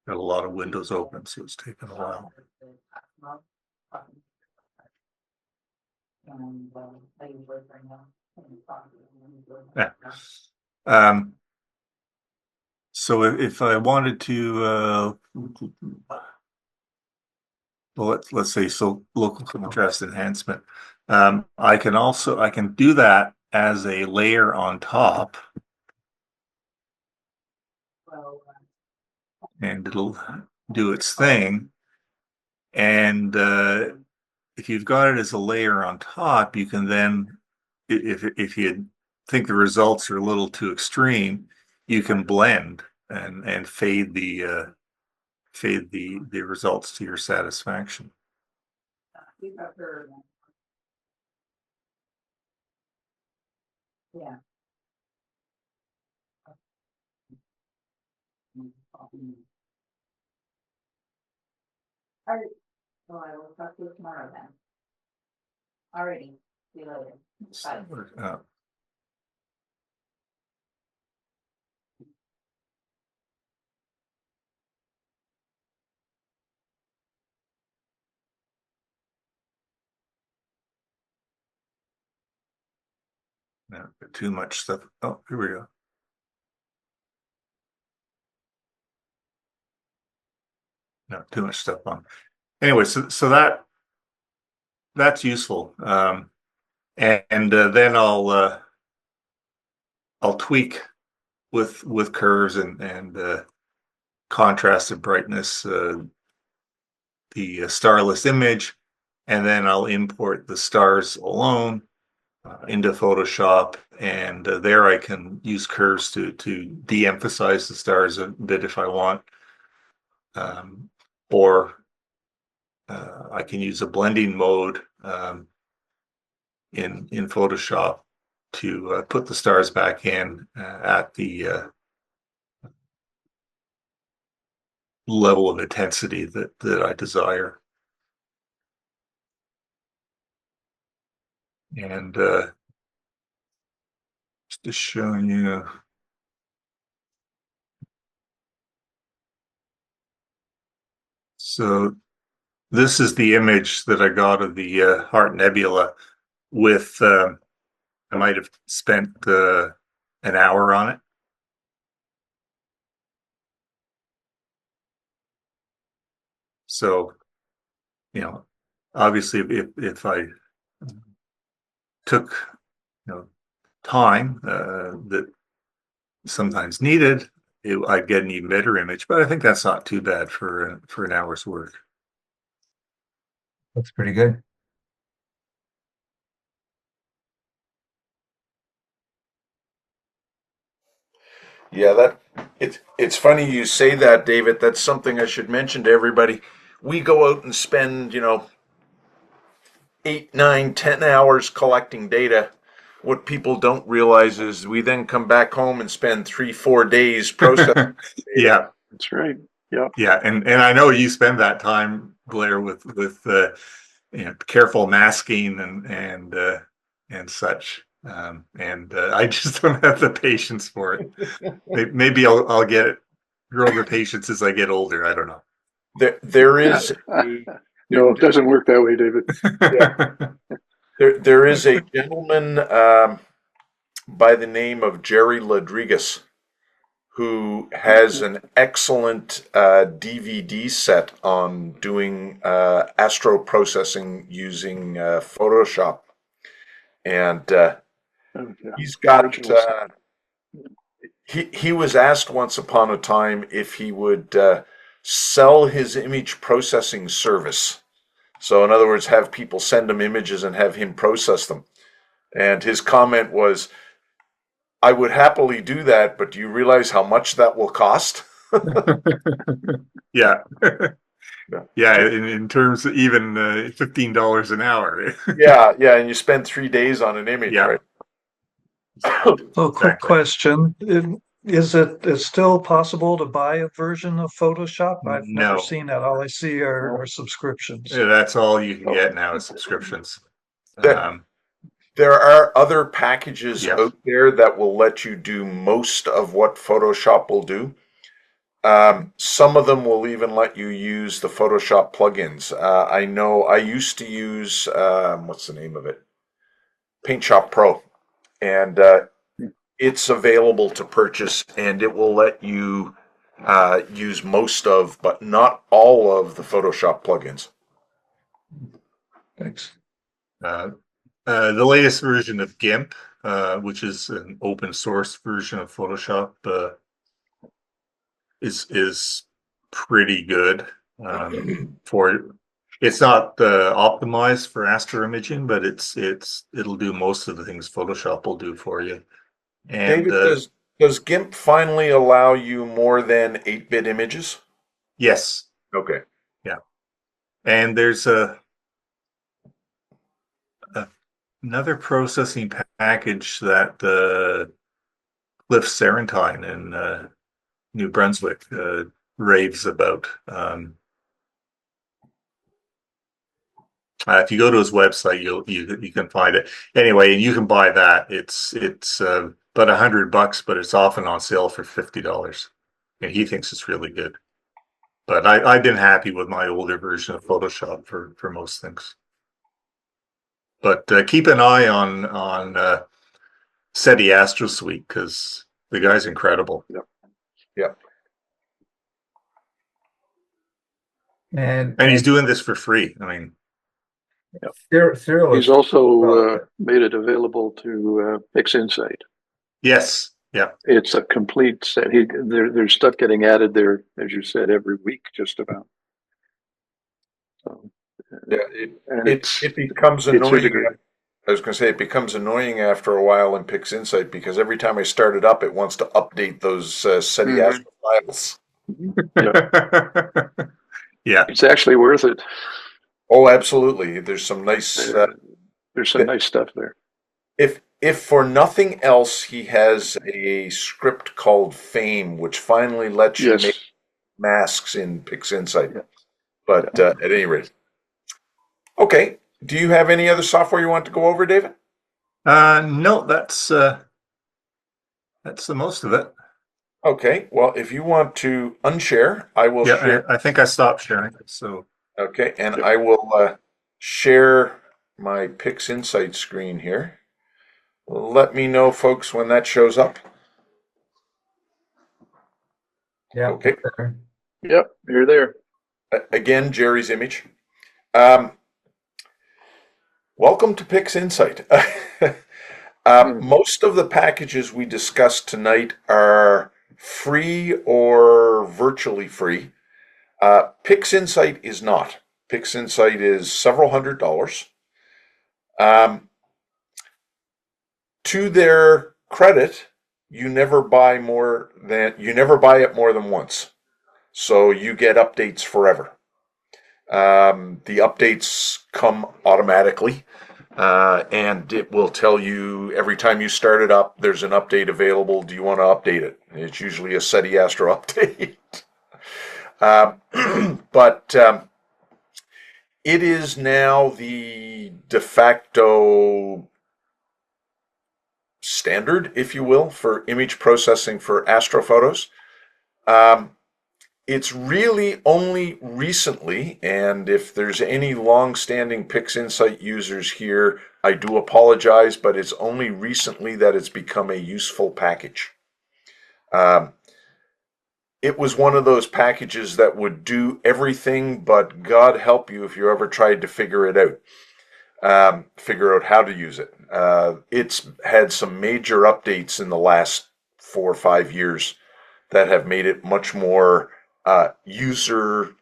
got a lot of windows open, so it's taken a while. Yeah. So if I wanted to, well, let's say local contrast enhancement, I can do that as a layer on top, and it'll do its thing. And if you've got it as a layer on top, you can then, if you think the results are a little too extreme, you can blend and fade the results to your satisfaction. Yeah. All right. Well, I will talk to you tomorrow then. Alrighty. See you later. Bye. No, too much stuff. Oh, here we go. No, too much stuff on. Anyway, so that's useful. And then I'll tweak with curves and contrast and brightness the starless image, and then I'll import the stars alone into Photoshop, and there I can use curves to de-emphasize the stars a bit if I want, or I can use a blending mode in Photoshop to put the stars back in at the level of intensity that I desire. And just to show you, so this is the image that I got of the Heart Nebula with, I might have spent an hour on it. So, obviously if I took, time that sometimes needed, I'd get an even better image, but I think that's not too bad for an hour's work. Looks pretty good. Yeah, it's funny you say that, David. That's something I should mention to everybody. We go out and spend, 8, 9, 10 hours collecting data. What people don't realize is we then come back home and spend 3, 4 days processing data. Yeah, That's right. Yeah, and I know you spend that time, Blair, with careful masking and such. I just don't have the patience for it. Maybe I'll grow the patience as I get older. I don't know. There is No, it doesn't work that way, David. there is a gentleman by the name of Jerry Rodriguez who has an excellent DVD set on doing Astro processing using Photoshop, and he's got. Original. He was asked once upon a time if he would sell his image processing service. So, in other words, have people send him images and have him process them. And his comment was, I would happily do that, but do you realize how much that will cost? Yeah. Yeah, in terms of even $15 an hour. Yeah, and you spend 3 days on an image, Yeah. right? So, quick Exactly. question. Is it still possible to buy a version of Photoshop? I've never No. seen that. All I see are subscriptions. Yeah, that's all you can get now is subscriptions. That- There are other packages Yeah. out there that will let you do most of what Photoshop will do. Some of them will even let you use the Photoshop plugins. I know I used to use, what's the name of it? Paint Shop Pro. And it's available to purchase, and it will let you use most of, but not all of, the Photoshop plugins. Thanks. The latest version of GIMP, which is an open source version of Photoshop, is pretty good. It's not optimized for Astro imaging, but it'll do most of the things Photoshop will do for you. And David, does GIMP finally allow you more than 8-bit images? yes, Okay. and there's another processing package that Cliff Serentine in New Brunswick raves about. If you go to his website, you can find it anyway, and you can buy that. It's about $100, but it's often on sale for $50, and he thinks it's really good. But I've been happy with my older version of Photoshop for most things. But keep an eye on Seti Astro Suite because the guy's incredible. Yep. And he's doing this for free. I mean, Siril He's also made it available to PixInsight. yes, yeah. It's a complete set. There's stuff getting added there, as you said, every week, just about. So, Yeah, and it becomes it's annoying. integrated. I was going to say it becomes annoying after a while in PixInsight because every time I start it up, it wants to update those Seti Astro files. Yeah. It's actually worth it. Oh, absolutely. There's some nice. There's some nice stuff there. If for nothing else, he has a script called Fame, which finally lets you Yes. make masks in PixInsight. Yeah. But at any rate, okay. Do you have any other software you want to go over, David? No, that's the most of it. Okay. Well, if you want to unshare, I will share. I think I stopped sharing it. So Okay, and I will share my PixInsight screen here. Let me know, folks, when that shows up. yeah. Okay. Yep, you're there. Again, Jerry's image. Welcome to PixInsight. Most of the packages we discussed tonight are free or virtually free. PixInsight is not. PixInsight is several $100s. To their credit, you never buy it more than once. So you get updates forever. The updates come automatically, and it will tell you every time you start it up, there's an update available. Do you want to update it? It's usually a Seti Astro update. But it is now the de facto standard, if you will, for image processing for astrophotos. Um, it's really only recently, and if there's any long-standing PixInsight users here, I do apologize, but it's only recently that it's become a useful package. It was one of those packages that would do everything, but God help you if you ever tried to figure it out, figure out how to use it. It's had some major updates in the last 4 or 5 years that have made it much more user,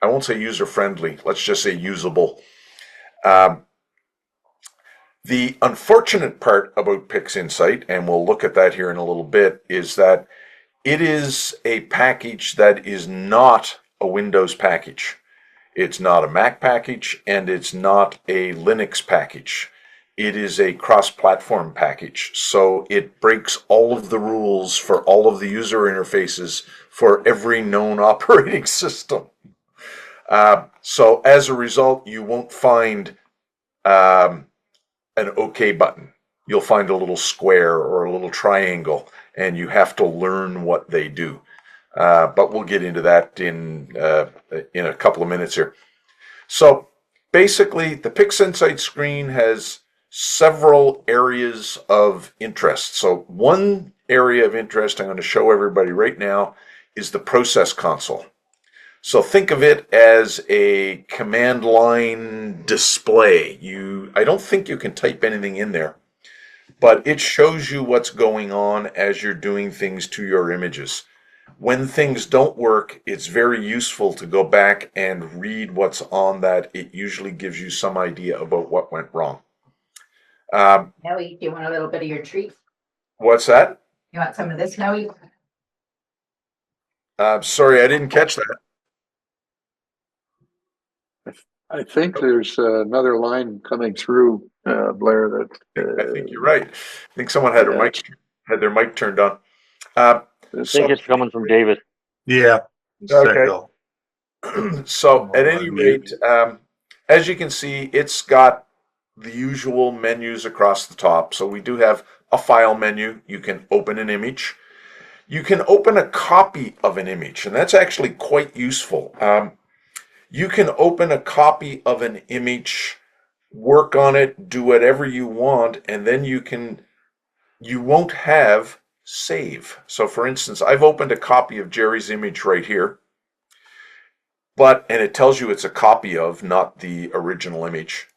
I won't say user friendly, let's just say usable. The unfortunate part about PixInsight, and we'll look at that here in a little bit, is that it is a package that is not a Windows package. It's not a Mac package, and it's not a Linux package. It is a cross-platform package. So it breaks all of the rules for all of the user interfaces for every known operating system. So as a result, you won't find an OK button. You'll find a little square or a little triangle, and you have to learn what they do. But we'll get into that in a couple of minutes here. So basically, the PixInsight screen has several areas of interest. So one area of interest I'm going to show everybody right now is the process console. So think of it as a command line display. I don't think you can type anything in there, but it shows you what's going on as you're doing things to your images. When things don't work, it's very useful to go back and read what's on that. It usually gives you some idea about what went wrong. Nelly, do you want a little bit of your treat? What's that? You want some of this, Nelly? Sorry, I didn't catch that. I think there's another line coming through, Blair, that I think you're right. I think someone had their mic turned on. I think it's coming from David. Yeah. Okay. So at any rate, as you can see, it's got the usual menus across the top. So we do have a file menu. You can open an image. You can open a copy of an image, and that's actually quite useful. You can open a copy of an image, work on it, do whatever you want, and then you won't have save. So for instance, I've opened a copy of Jerry's image right here, and it tells you it's a copy of, not the original image.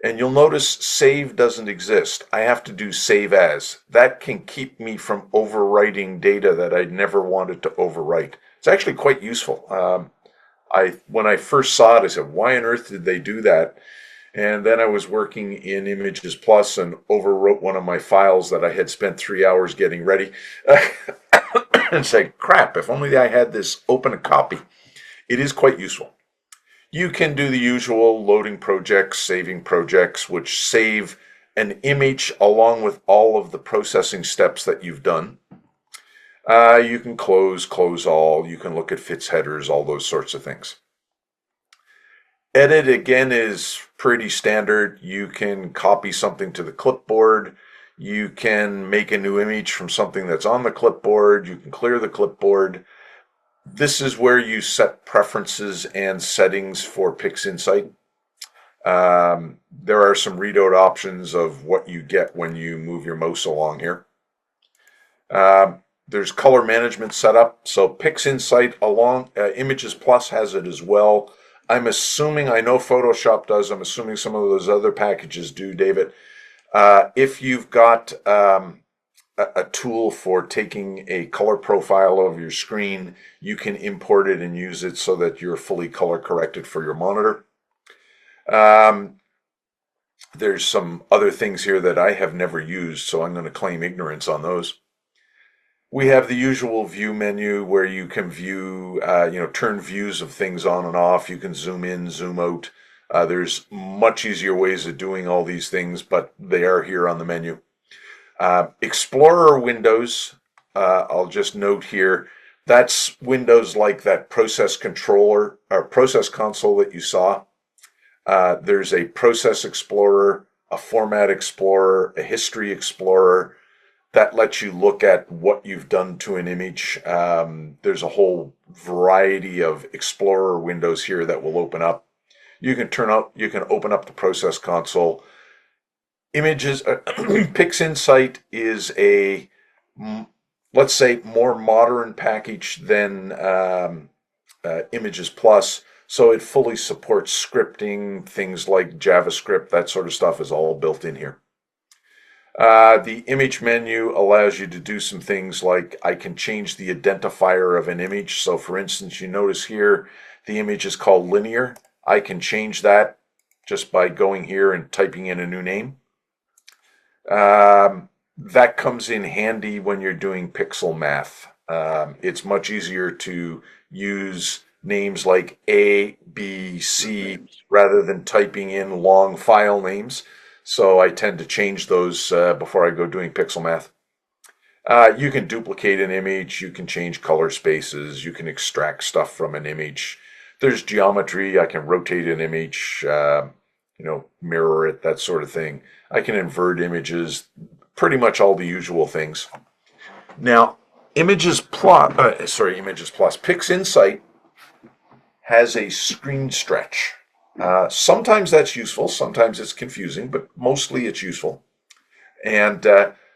And you'll notice save doesn't exist. I have to do save as. That can keep me from overwriting data that I never wanted to overwrite. It's actually quite useful. When I first saw it, I said, why on earth did they do that? And then I was working in ImagesPlus and overwrote one of my files that I had spent 3 hours getting ready. And said, crap, if only I had this open a copy. It is quite useful. You can do the usual loading projects, saving projects, which save an image along with all of the processing steps that you've done. You can close all, you can look at fits headers, all those sorts of things. Edit, again, is pretty standard. You can copy something to the clipboard. You can make a new image from something that's on the clipboard. You can clear the clipboard. This is where you set preferences and settings for PixInsight. There are some readout options of what you get when you move your mouse along here. There's color management setup. So PixInsight along ImagesPlus has it as well. I'm assuming, I know Photoshop does, I'm assuming some of those other packages do, David. If you've got a tool for taking a color profile of your screen, you can import it and use it so that you're fully color corrected for your monitor. There's some other things here that I have never used, so I'm going to claim ignorance on those. We have the usual view menu where you can view, turn views of things on and off. You can zoom in, zoom out. There's much easier ways of doing all these things, but they are here on the menu. Explorer windows, I'll just note here, That's windows like that process controller or process console that you saw. There's a process explorer, a format explorer, a history explorer that lets you look at what you've done to an image. There's a whole variety of explorer windows here that will open up. You can open up the process console. Images, PixInsight is a, let's say, more modern package than ImagesPlus. So it fully supports scripting, things like JavaScript, that sort of stuff is all built in here. The image menu allows you to do some things like I can change the identifier of an image. So for instance, you notice here, the image is called linear. I can change that just by going here and typing in a new name. That comes in handy when you're doing pixel math. It's much easier to use names like A, B, C, rather than typing in long file names. So I tend to change those before I go doing pixel math. You can duplicate an image, you can change color spaces, you can extract stuff from an image. There's geometry, I can rotate an image, mirror it, that sort of thing. I can invert images, pretty much all the usual things. Now, ImagesPlus, PixInsight has a screen stretch. Sometimes that's useful, sometimes it's confusing, but mostly it's useful. And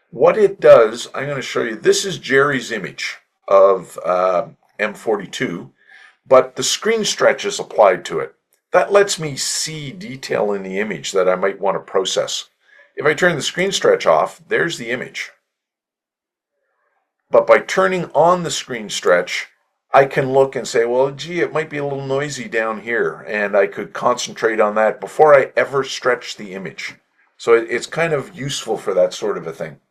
what it does, I'm going to show you, this is Jerry's image of M42, but the screen stretch is applied to it. That lets me see detail in the image that I might want to process. If I turn the screen stretch off, there's the image. But by turning on the screen stretch, I can look and say, well, gee, it might be a little noisy down here, and I could concentrate on that before I ever stretch the image. So it's kind of useful for that sort of a thing.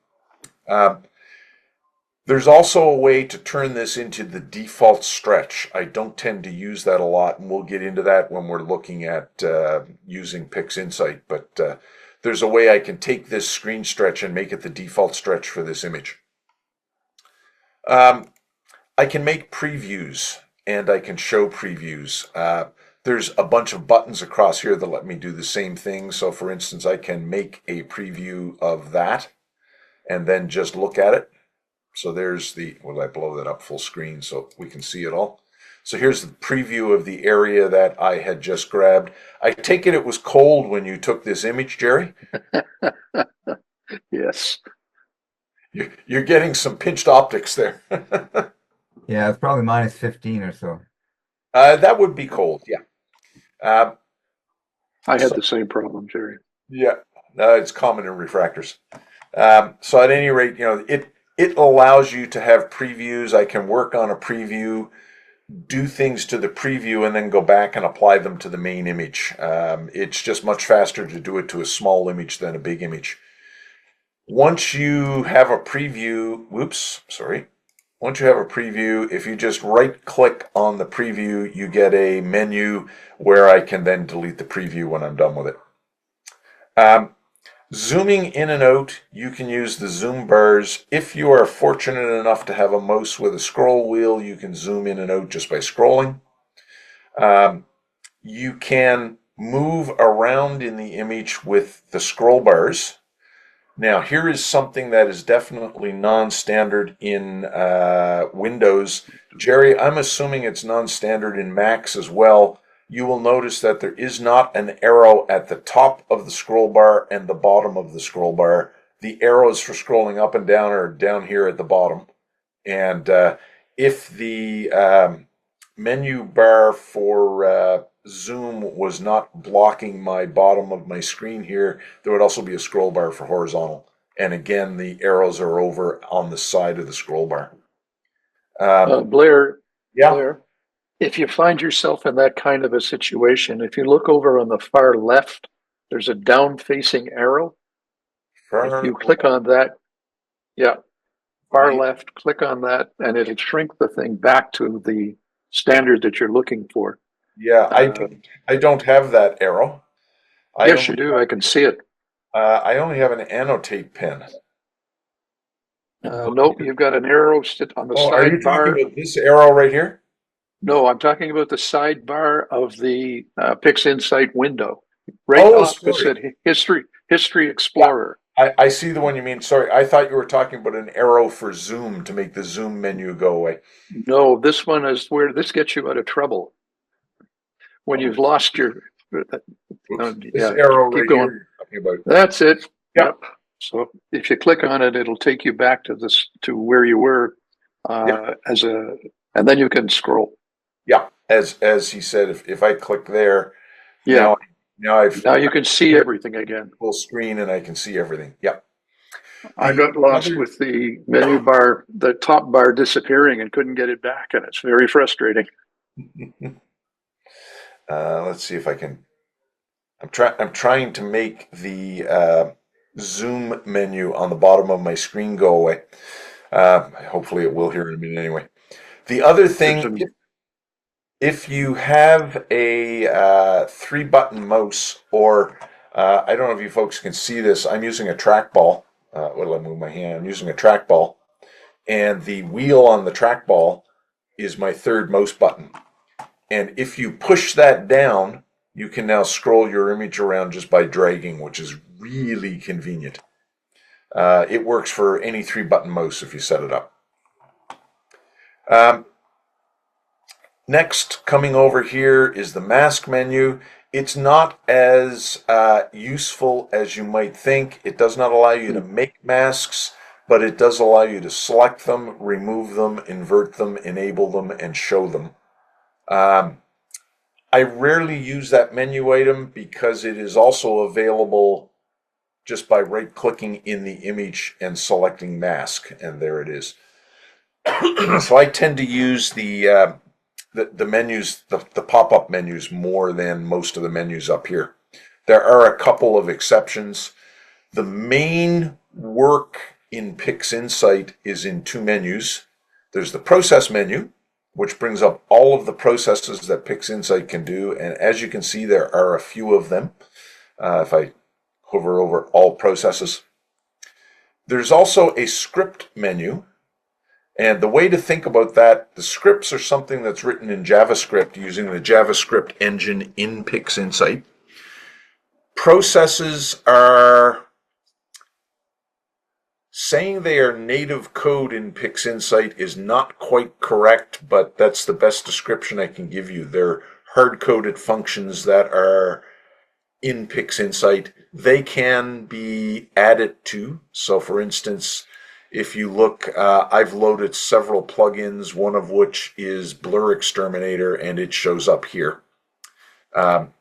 There's also a way to turn this into the default stretch. I don't tend to use that a lot, and we'll get into that when we're looking at using PixInsight. But there's a way I can take this screen stretch and make it the default stretch for this image. I can make previews, and I can show previews. There's a bunch of buttons across here that let me do the same thing. So for instance, I can make a preview of that and then just look at it. So there's I blow that up full screen so we can see it all. So here's the preview of the area that I had just grabbed. I take it was cold when you took this image, Jerry? Yes. You're getting some pinched optics there. Yeah, it's probably minus 15 or so. That would be cold, yeah. I had the same problem, Jerry. Yeah, it's common in refractors. So at any rate, it allows you to have previews. I can work on a preview, do things to the preview, and then go back and apply them to the main image. It's just much faster to do it to a small image than a big image. Once you have a preview, once you have a preview, if you just right-click on the preview, you get a menu where I can then delete the preview when I'm done with it. Zooming in and out, you can use the zoom bars. If you are fortunate enough to have a mouse with a scroll wheel, you can zoom in and out just by scrolling. You can move around in the image with the scroll bars. Now, here is something that is definitely non-standard in Windows. Jerry, I'm assuming it's non-standard in Macs as well. You will notice that there is not an arrow at the top of the scroll bar and the bottom of the scroll bar. The arrows for scrolling up and down are down here at the bottom. And if the menu bar for zoom was not blocking my bottom of my screen here, there would also be a scroll bar for horizontal. And again, the arrows are over on the side of the scroll bar. Blair, yeah. Blair, if you find yourself in that kind of a situation, if you look over on the far left, there's a down-facing arrow. If you click on that, far left, click on that, and it'll shrink the thing back to the standard that you're looking for. Yeah, I don't have that arrow. Yes, you do. I can see it. I only have an annotate pen. Nope, you've got an arrow sit on the Oh, are you talking sidebar. about this arrow right here? No, I'm talking about the sidebar of the PixInsight window, right Oh, sorry. opposite History Explorer. I see the one you mean. Sorry, I thought you were talking about an arrow for zoom to make the zoom menu go away. No, this one is where this gets you out of trouble when you've lost your. Oops. This Yeah, arrow keep right going. here you're talking about. That's it. Yeah. Yep. So if you click on it, it'll take you back to this to where you were Yeah. and then you can scroll. Yeah, as he said, if I click there, Yeah. now I've Now you can see everything again. full screen and I can see everything. Yeah. I got lost with the menu bar, the top bar disappearing and couldn't get it back, and it's very frustrating. Let's see if I can. I'm trying to make the zoom menu on the bottom of my screen go away. Hopefully it will here in a minute anyway. The other thing, if you have a 3-button mouse, or I don't know if you folks can see this, I'm using a trackball. What'll I move my hand? I'm using a trackball, and the wheel on the trackball is my third mouse button. And if you push that down, you can now scroll your image around just by dragging, which is really convenient. It works for any 3-button mouse if you set it up. Next, coming over here is the mask menu. It's not as useful as you might think. It does not allow you to make masks, but it does allow you to select them, remove them, invert them, enable them, and show them. I rarely use that menu item because it is also available just by right-clicking in the image and selecting mask, and there it is. So I tend to use the menus, the pop-up menus, more than most of the menus up here. There are a couple of exceptions. The main work in PixInsight is in 2 menus. There's the process menu, which brings up all of the processes that PixInsight can do, and as you can see, there are a few of them. If I hover over all processes. There's also a script menu. And the way to think about that, the scripts are something that's written in JavaScript using the JavaScript engine in PixInsight. Processes are saying they are native code in PixInsight is not quite correct, but that's the best description I can give you. They're hard-coded functions that are in PixInsight. They can be added to. So for instance, if you look, I've loaded several plugins, one of which is Blur Exterminator, and it shows up here. But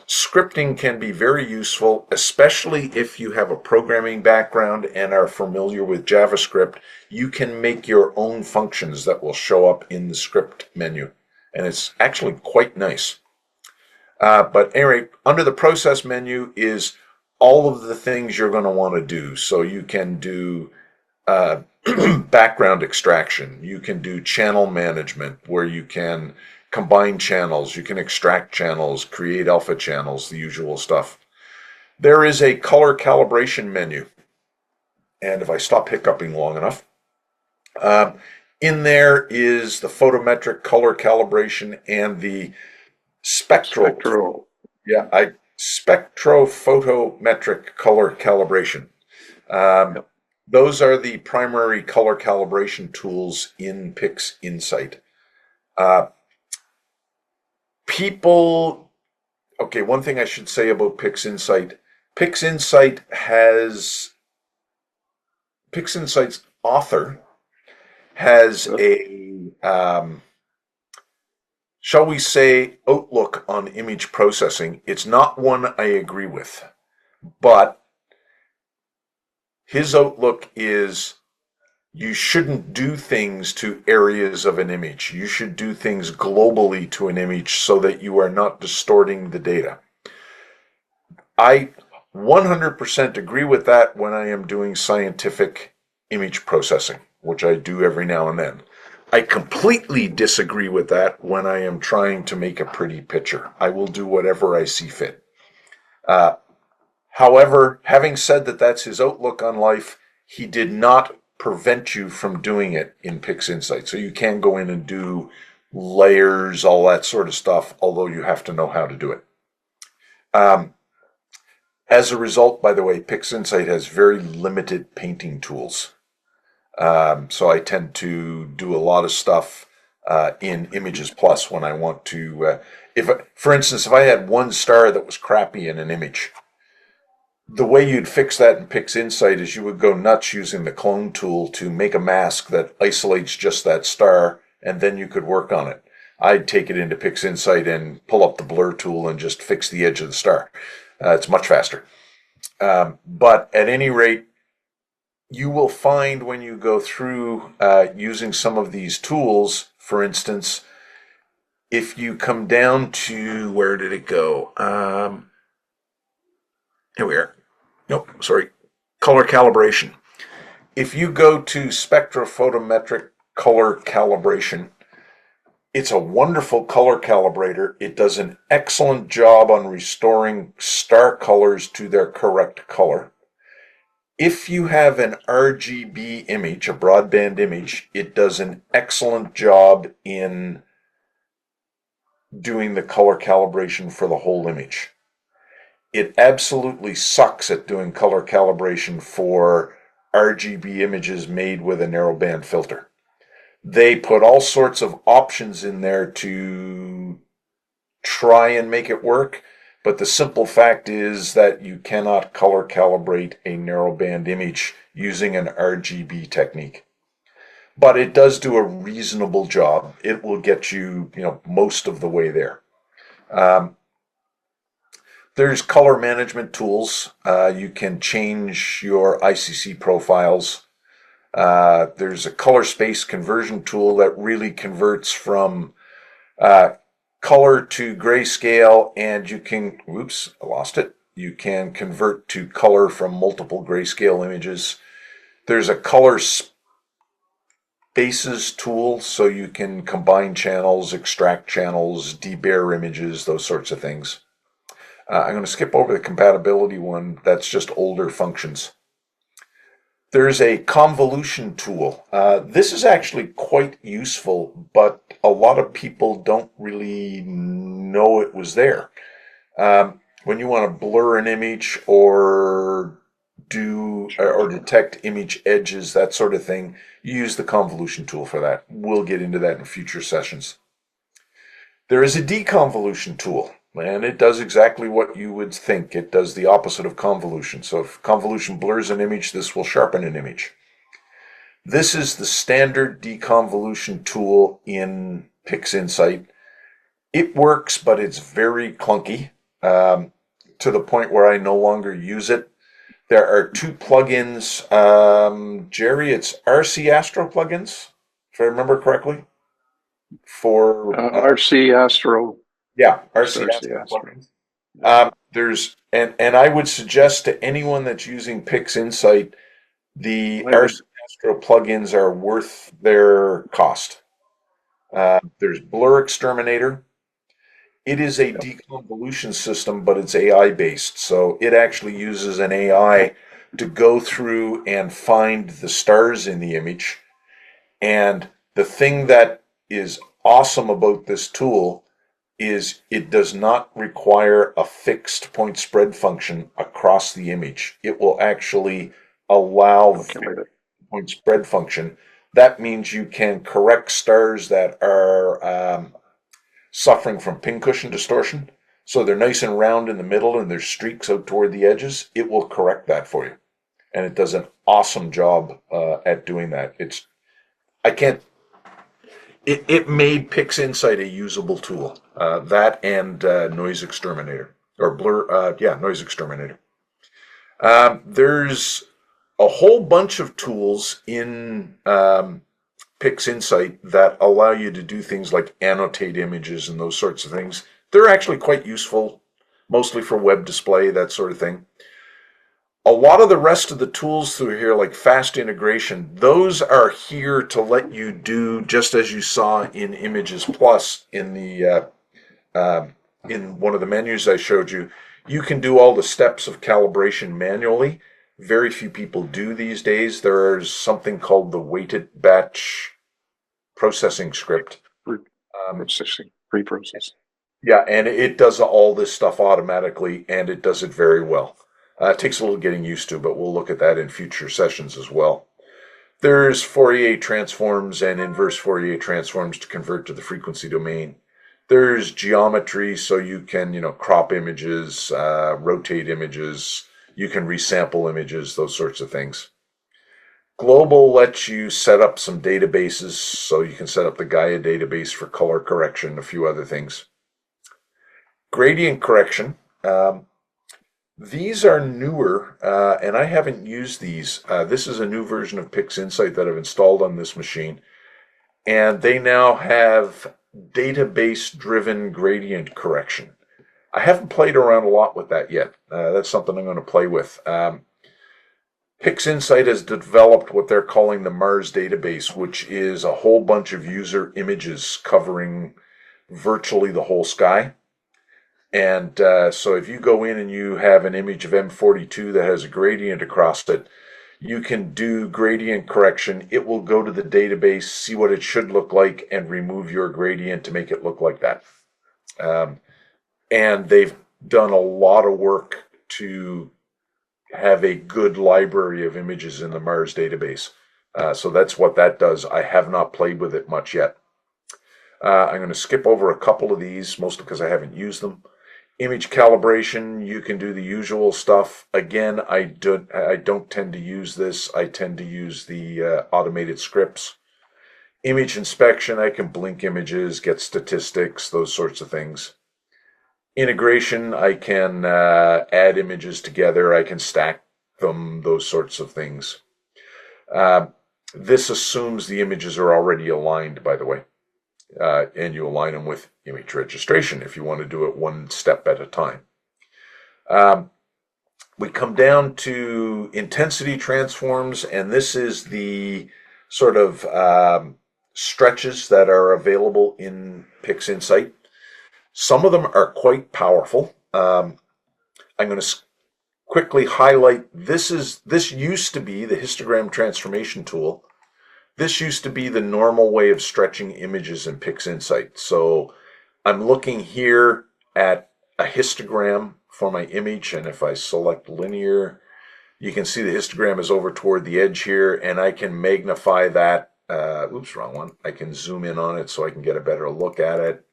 scripting can be very useful, especially if you have a programming background and are familiar with JavaScript. You can make your own functions that will show up in the script menu, and it's actually quite nice. But anyway, under the process menu is all of the things you're going to want to do. So you can do background extraction. You can do channel management, where you can combine channels. You can extract channels, create alpha channels, the usual stuff. There is a color calibration menu. And if I stop hiccuping long enough, in there is the photometric color calibration and the spectrophotometric color calibration. Those are the primary color calibration tools in PixInsight. One thing I should say about PixInsight. PixInsight's author has a, shall we say, outlook on image processing. It's not one I agree with, but his outlook is you shouldn't do things to areas of an image. You should do things globally to an image so that you are not distorting the data. I 100% agree with that when I am doing scientific image processing, which I do every now and then. I completely disagree with that when I am trying to make a pretty picture. I will do whatever I see fit. However, having said that that's his outlook on life, he did not prevent you from doing it in PixInsight. So you can go in and do layers, all that sort of stuff, although you have to know how to do it. As a result, by the way, PixInsight has very limited painting tools. So I tend to do a lot of stuff in ImagesPlus when I want to. For instance, if I had one star that was crappy in an image, the way you'd fix that in PixInsight is you would go nuts using the clone tool to make a mask that isolates just that star, and then you could work on it. I'd take it into PixInsight and pull up the blur tool and just fix the edge of the star. It's much faster. But at any rate, you will find when you go through using some of these tools, for instance, if you come down to, where did it go? Here we are. Nope, sorry. Color calibration. If you go to spectrophotometric color calibration, it's a wonderful color calibrator. It does an excellent job on restoring star colors to their correct color. If you have an RGB image, a broadband image, it does an excellent job in doing the color calibration for the whole image. It absolutely sucks at doing color calibration for RGB images made with a narrowband filter. They put all sorts of options in there to try and make it work, but the simple fact is that you cannot color calibrate a narrowband image using an RGB technique. But it does do a reasonable job. It will get you, most of the way there. There's color management tools. You can change your ICC profiles. There's a color space conversion tool that really converts from color to grayscale, and you can, oops, I lost it. You can convert to color from multiple grayscale images. There's a color spaces tool, so you can combine channels, extract channels, debar images, those sorts of things. I'm going to skip over the compatibility one. That's just older functions. There's a convolution tool. This is actually quite useful, but a lot of people don't really know it was there. When you want to blur an image or detect image edges, that sort of thing, you use the convolution tool for that. We'll get into that in future sessions. There is a deconvolution tool, and it does exactly what you would think. It does the opposite of convolution. So if convolution blurs an image, this will sharpen an image. This is the standard deconvolution tool in PixInsight. It works, but it's very clunky to the point where I no longer use it. There are two plugins. Jerry, it's RC Astro plugins, if I remember correctly. For RC Astro. Yeah, RC Astro plugins. There's and I would suggest to anyone that's using PixInsight, the RC Astro plugins are worth their cost. There's Blur Exterminator. It is a deconvolution system, but it's AI based. So it actually uses an AI to go through and find the stars in the image. And the thing that is awesome about this tool is it does not require a fixed point spread function across the image. It will actually allow point spread function. That means you can correct stars that are suffering from pincushion distortion. So they're nice and round in the middle and there's streaks out toward the edges. It will correct that for you. And it does an awesome job at doing that. It made PixInsight a usable tool. That and Noise Exterminator. Or Blur, Noise Exterminator. There's a whole bunch of tools in PixInsight that allow you to do things like annotate images and those sorts of things. They're actually quite useful, mostly for web display, that sort of thing. A lot of the rest of the tools through here, like fast integration, those are here to let you do, just as you saw in ImagesPlus in the in one of the menus I showed you, you can do all the steps of calibration manually. very few people do these days. There's something called the weighted batch processing script. Processing, pre-process. Yeah, and it does all this stuff automatically, and it does it very well. It takes a little getting used to, but we'll look at that in future sessions as well. There's Fourier transforms and inverse Fourier transforms to convert to the frequency domain. There's geometry, so you can, crop images, rotate images, you can resample images, those sorts of things. Global lets you set up some databases, so you can set up the Gaia database for color correction, a few other things. Gradient correction. These are newer, and I haven't used these. This is a new version of PixInsight that I've installed on this machine, and they now have database-driven gradient correction. I haven't played around a lot with that yet. That's something I'm going to play with. PixInsight has developed what they're calling the Mars database, which is a whole bunch of user images covering virtually the whole sky. And so if you go in and you have an image of M42 that has a gradient across it, you can do gradient correction. It will go to the database, see what it should look like, and remove your gradient to make it look like that. And they've done a lot of work to have a good library of images in the Mars database. So that's what that does. I have not played with it much yet. I'm going to skip over a couple of these, mostly because I haven't used them. Image calibration, you can do the usual stuff. Again, I don't tend to use this. I tend to use the automated scripts. Image inspection, I can blink images, get statistics, those sorts of things. Integration, I can add images together. I can stack them, those sorts of things. This assumes the images are already aligned, by the way. And you align them with image registration if you want to do it one step at a time. We come down to intensity transforms, and this is the sort of stretches that are available in PixInsight. Some of them are quite powerful. I'm going to quickly highlight, this used to be the histogram transformation tool. This used to be the normal way of stretching images in PixInsight. So I'm looking here at a histogram for my image, and if I select linear, you can see the histogram is over toward the edge here, and I can magnify that. Oops, wrong one. I can zoom in on it so I can get a better look at it.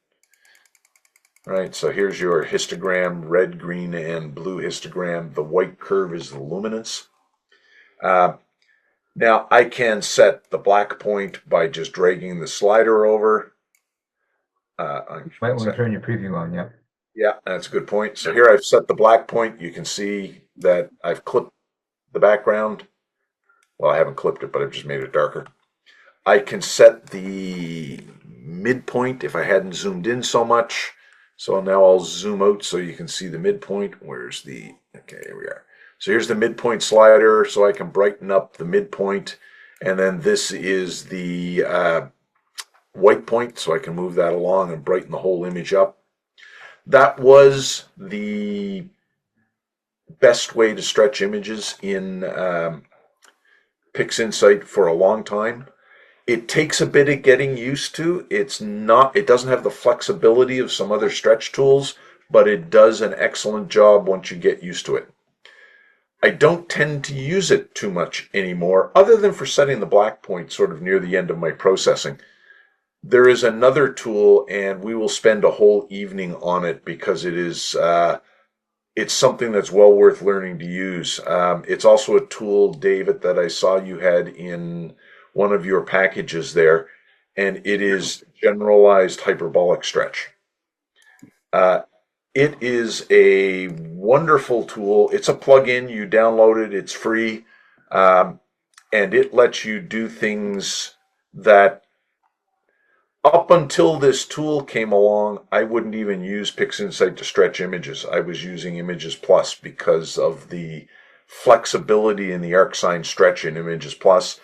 All right, so here's your histogram, red, green, and blue histogram. The white curve is the luminance. Now, I can set the black point by just dragging the slider over. You might want to turn your preview on, yeah. Yeah, that's a good point. So here I've set the black point. You can see that I've clipped the background. Well, I haven't clipped it, but I've just made it darker. I can set the midpoint if I hadn't zoomed in so much. So now I'll zoom out so you can see the midpoint. Okay, here we are. So here's the midpoint slider, so I can brighten up the midpoint. And then this is the white point, so I can move that along and brighten the whole image up. That was the best way to stretch images in PixInsight for a long time. It takes a bit of getting used to. It doesn't have the flexibility of some other stretch tools, but it does an excellent job once you get used to it. I don't tend to use it too much anymore, other than for setting the black point sort of near the end of my processing. There is another tool, and we will spend a whole evening on it because it's something that's well worth learning to use. It's also a tool, David, that I saw you had in one of your packages there, and it is generalized hyperbolic stretch. It is a wonderful tool. It's a plugin. You download it. It's free. And it lets you do things that up until this tool came along, I wouldn't even use PixInsight to stretch images. I was using ImagesPlus because of the flexibility in the ArcSine stretch in ImagesPlus.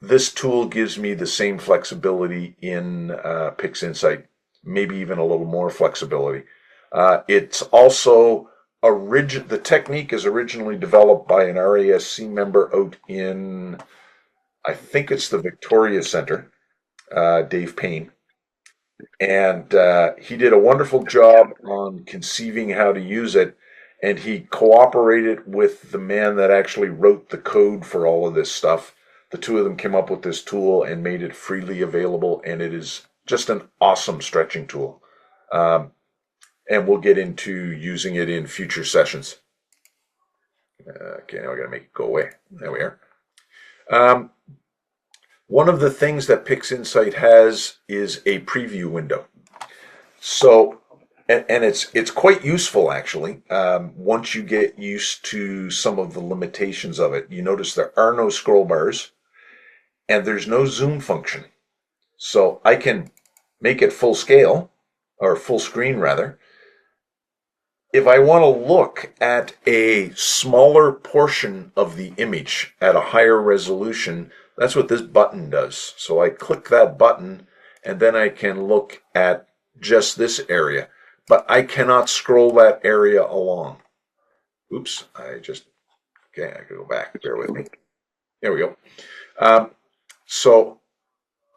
This tool gives me the same flexibility in PixInsight, maybe even a little more flexibility. It's also the technique is originally developed by an RASC member out in, I think it's the Victoria Center, Dave Payne. And he did a wonderful job on conceiving how to use it. And he cooperated with the man that actually wrote the code for all of this stuff. The two of them came up with this tool and made it freely available. And it is just an awesome stretching tool. And we'll get into using it in future sessions. Okay, now I got to make it go away. There we are. One of the things that PixInsight has is a preview window. So, and it's quite useful actually. Once you get used to some of the limitations of it, you notice there are no scroll bars, and there's no zoom function. So I can make it full scale, or full screen rather. If I want to look at a smaller portion of the image at a higher resolution, that's what this button does. So I click that button, and then I can look at just this area. But I cannot scroll that area along. Oops, okay, I can go back. Bear with me. There we go. So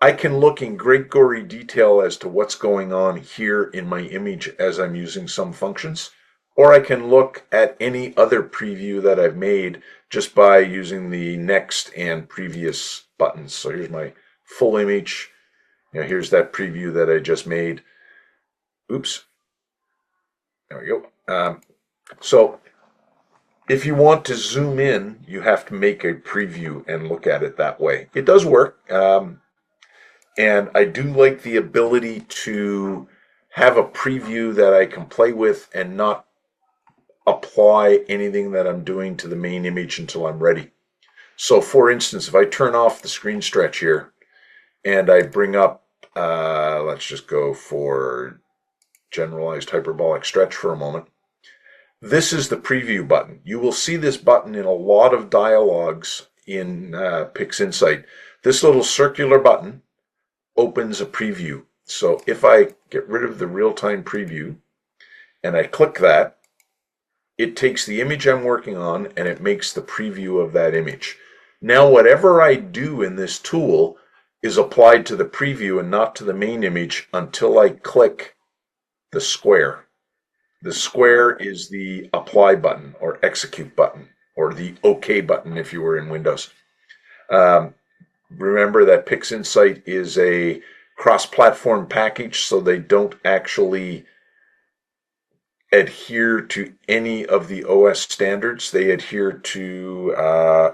I can look in great gory detail as to what's going on here in my image as I'm using some functions. Or I can look at any other preview that I've made just by using the next and previous buttons. So here's my full image. Here's that preview that I just made. Oops. There we go. So if you want to zoom in, you have to make a preview and look at it that way. It does work. And I do like the ability to have a preview that I can play with and not apply anything that I'm doing to the main image until I'm ready. So for instance, if I turn off the screen stretch here and I bring up, let's just go for generalized hyperbolic stretch for a moment. This is the preview button. You will see this button in a lot of dialogues in PixInsight. This little circular button opens a preview. So if I get rid of the real-time preview and I click that, it takes the image I'm working on and it makes the preview of that image. Now, whatever I do in this tool is applied to the preview and not to the main image until I click the square. The square is the apply button or execute button or the OK button if you were in Windows. Remember that PixInsight is a cross-platform package, so they don't actually adhere to any of the OS standards. They adhere to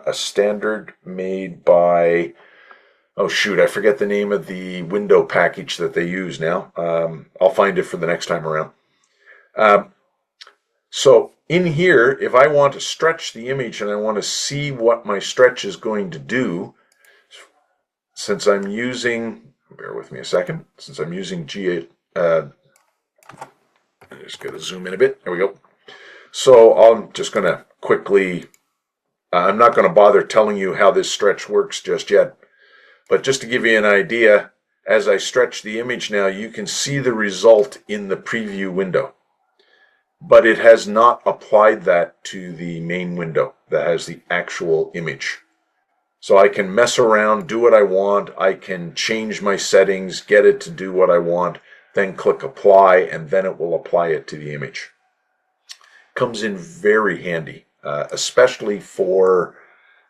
a standard made by, oh shoot, I forget the name of the window package that they use now. I'll find it for the next time around. So in here, if I want to stretch the image and I want to see what my stretch is going to do, since I'm using, bear with me a second, since I'm using I'm just going to zoom in a bit. There we go. So I'm just going to quickly, I'm not going to bother telling you how this stretch works just yet. But just to give you an idea, as I stretch the image now, you can see the result in the preview window. But it has not applied that to the main window that has the actual image. So I can mess around, do what I want. I can change my settings, get it to do what I want, then click apply, and then it will apply it to the image. Comes in very handy, especially for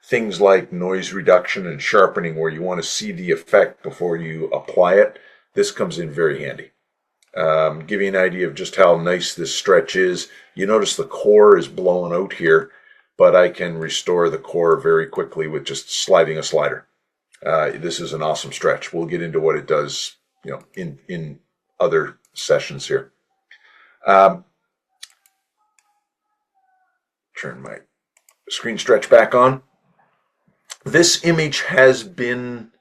things like noise reduction and sharpening where you want to see the effect before you apply it. This comes in very handy. Give you an idea of just how nice this stretch is. You notice the core is blown out here, but I can restore the core very quickly with just sliding a slider. This is an awesome stretch. We'll get into what it does, in other sessions here. Turn my screen stretch back on. This image has been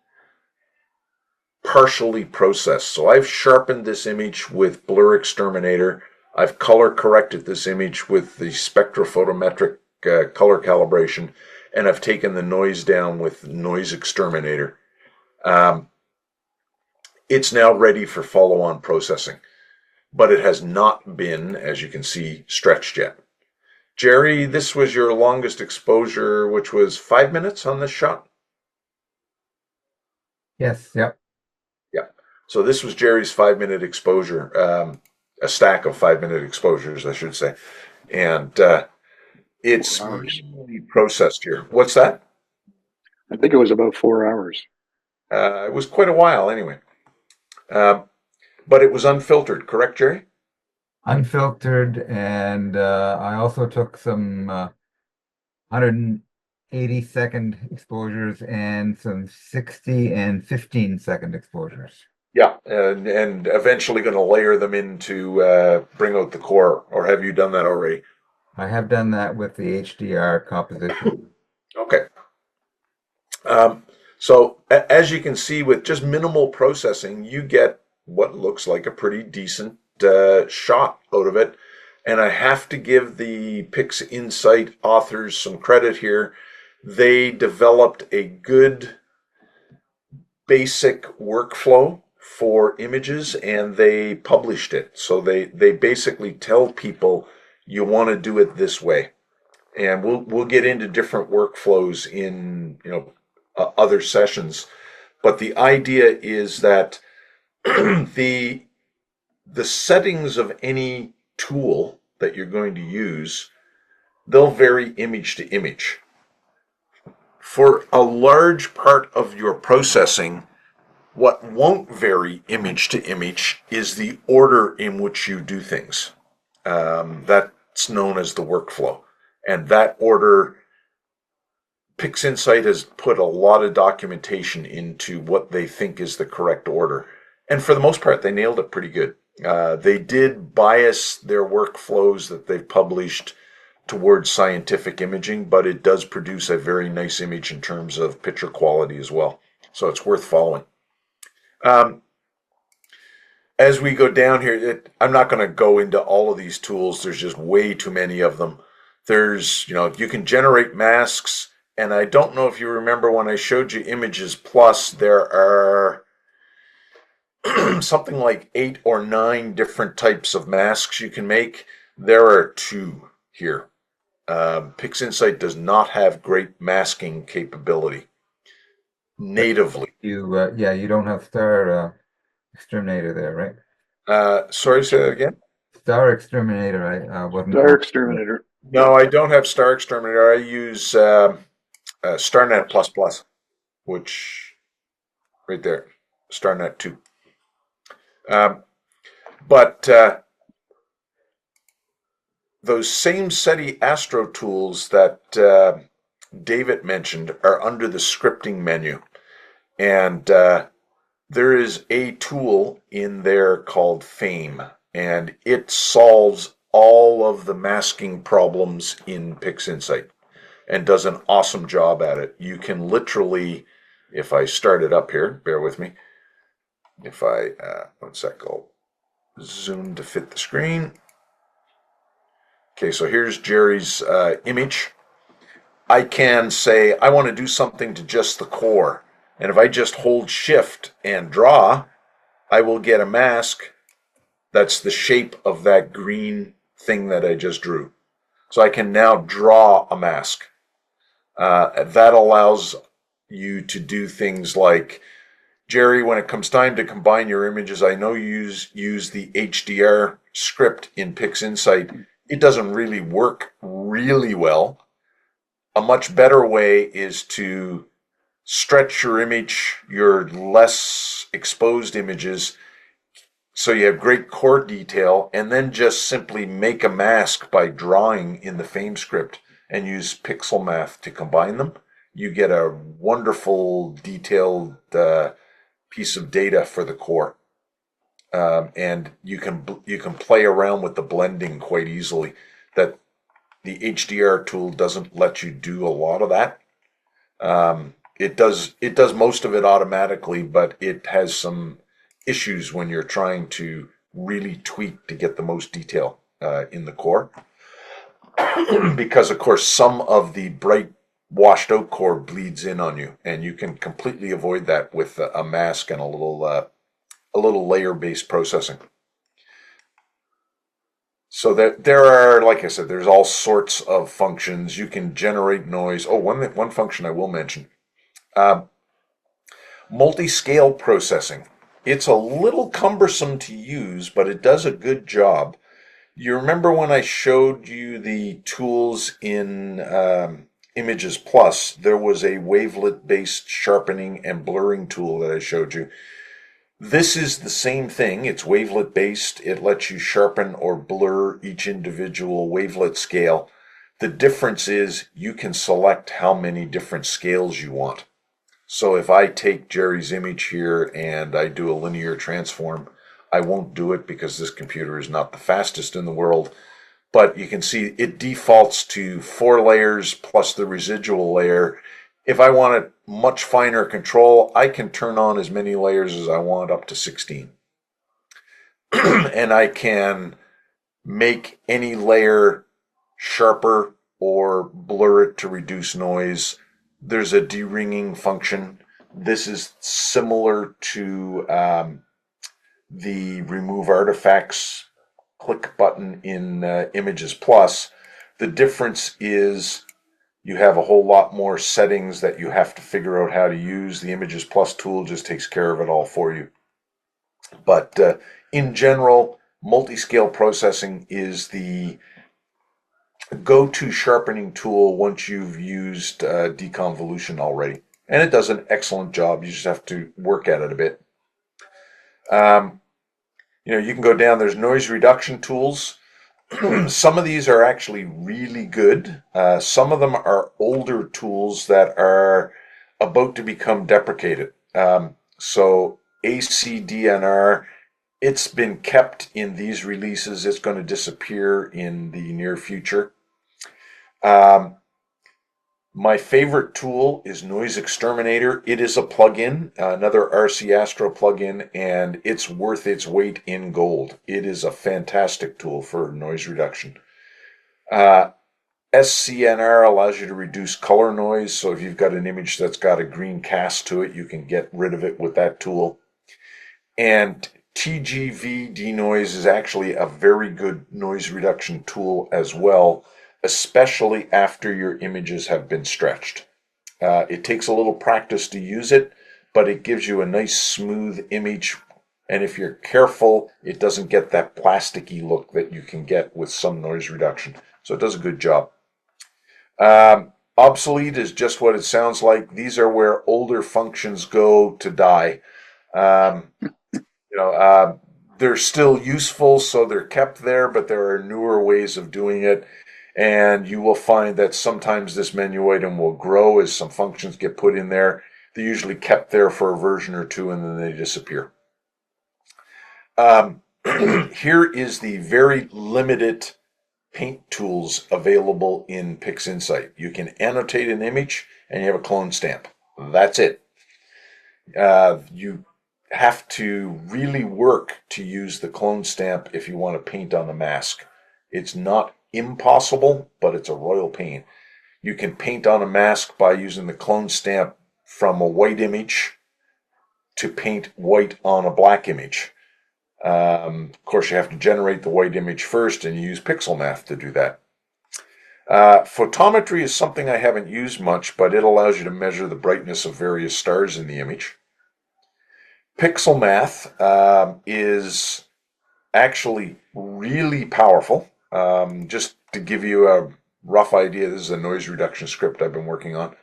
partially processed. So I've sharpened this image with Blur Exterminator. I've color corrected this image with the spectrophotometric color calibration, and I've taken the noise down with Noise Exterminator. It's now ready for follow-on processing, but it has not been, as you can see, stretched yet. Jerry, this was your longest exposure, which was 5 minutes on this shot? Yes, yep. Yeah. So this was Jerry's 5 minute exposure, a stack of 5 minute exposures, I should say. And it's 4 hours. really processed here. What's that? I think it was about 4 hours. It was quite a while anyway. But it was unfiltered, correct, Jerry? Unfiltered, and I also took some 180-second exposures and some 60 and 15-second exposures. Yeah, and eventually going to layer them in to bring out the core, or have you done that already? I have done that with the HDR composition. Okay. So as you can see, with just minimal processing, you get what looks like a pretty decent shot out of it. And I have to give the PixInsight authors some credit here. They developed a good basic workflow for images and they published it. So they basically tell people you want to do it this way. And we'll get into different workflows in other sessions. But the idea is that the settings of any tool that you're going to use, they'll vary image to image. For a large part of your processing, what won't vary image to image is the order in which you do things. That's known as the workflow. And that order, PixInsight has put a lot of documentation into what they think is the correct order. And for the most part, they nailed it pretty good. They did bias their workflows that they've published towards scientific imaging, but it does produce a very nice image in terms of picture quality as well. So it's worth following. As we go down here, I'm not going to go into all of these tools. There's just way too many of them. There's, you can generate masks. And I don't know if you remember when I showed you ImagesPlus, there are something like 8 or 9 different types of masks you can make. There are 2 here. PixInsight does not have great masking capability natively. You don't have Star Exterminator there, right? Sorry, say that again? Star Exterminator, I wasn't. Star Exterminator. No, I don't have Star Exterminator. I use StarNet ++, which right there, StarNet 2. But those same Seti Astro tools that David mentioned are under the scripting menu. And there is a tool in there called Fame, and it solves all of the masking problems in PixInsight and does an awesome job at it. You can literally, if I start it up here, bear with me. If I, one sec, I'll zoom to fit the screen. Okay, so here's Jerry's image. I can say I want to do something to just the core. And if I just hold shift and draw, I will get a mask that's the shape of that green thing that I just drew. So I can now draw a mask. That allows you to do things like, Jerry, when it comes time to combine your images, I know you use the HDR script in PixInsight. It doesn't really work really well. A much better way is to stretch your image, your less exposed images, so you have great core detail, and then just simply make a mask by drawing in the Fame script and use pixel math to combine them. You get a wonderful detailed piece of data for the core. And you can play around with the blending quite easily. That the HDR tool doesn't let you do a lot of that. It does most of it automatically, but it has some issues when you're trying to really tweak to get the most detail in the core. Because of course some of the bright washed out core bleeds in on you, and you can completely avoid that with a mask and a little layer based processing. So that there are, like I said, there's all sorts of functions. You can generate noise. Oh, one function I will mention. Multi-scale processing. It's a little cumbersome to use, but it does a good job. You remember when I showed you the tools in ImagesPlus, there was a wavelet-based sharpening and blurring tool that I showed you. This is the same thing. It's wavelet-based. It lets you sharpen or blur each individual wavelet scale. The difference is you can select how many different scales you want. So if I take Jerry's image here and I do a linear transform, I won't do it because this computer is not the fastest in the world. But you can see it defaults to 4 layers plus the residual layer. If I want it much finer control, I can turn on as many layers as I want, up to 16. And I can make any layer sharper or blur it to reduce noise. There's a deringing function. This is similar to the remove artifacts click button in ImagesPlus. The difference is you have a whole lot more settings that you have to figure out how to use. The ImagesPlus tool just takes care of it all for you. But in general, multi-scale processing is the go-to sharpening tool once you've used deconvolution already. And it does an excellent job. You just have to work at it a bit. You can go down, there's noise reduction tools. Some of these are actually really good. Some of them are older tools that are about to become deprecated. So ACDNR, it's been kept in these releases. It's going to disappear in the near future. My favorite tool is Noise Exterminator. It is a plugin, another RC Astro plugin, and it's worth its weight in gold. It is a fantastic tool for noise reduction. SCNR allows you to reduce color noise, so if you've got an image that's got a green cast to it, you can get rid of it with that tool. And TGV denoise is actually a very good noise reduction tool as well, especially after your images have been stretched. It takes a little practice to use it, but it gives you a nice smooth image, and if you're careful, it doesn't get that plasticky look that you can get with some noise reduction. So it does a good job. Obsolete is just what it sounds like. These are where older functions go to die. They're still useful, so they're kept there, but there are newer ways of doing it. And you will find that sometimes this menu item will grow as some functions get put in there. They're usually kept there for a version or two and then they disappear. Here is the very limited paint tools available in PixInsight. You can annotate an image and you have a clone stamp. That's it. You have to really work to use the clone stamp if you want to paint on a mask. It's not impossible, but it's a royal pain. You can paint on a mask by using the clone stamp from a white image to paint white on a black image. Of course, you have to generate the white image first, and you use pixel math to do that. Photometry is something I haven't used much, but it allows you to measure the brightness of various stars in the image. Pixel math is actually really powerful. Just to give you a rough idea, this is a noise reduction script I've been working on.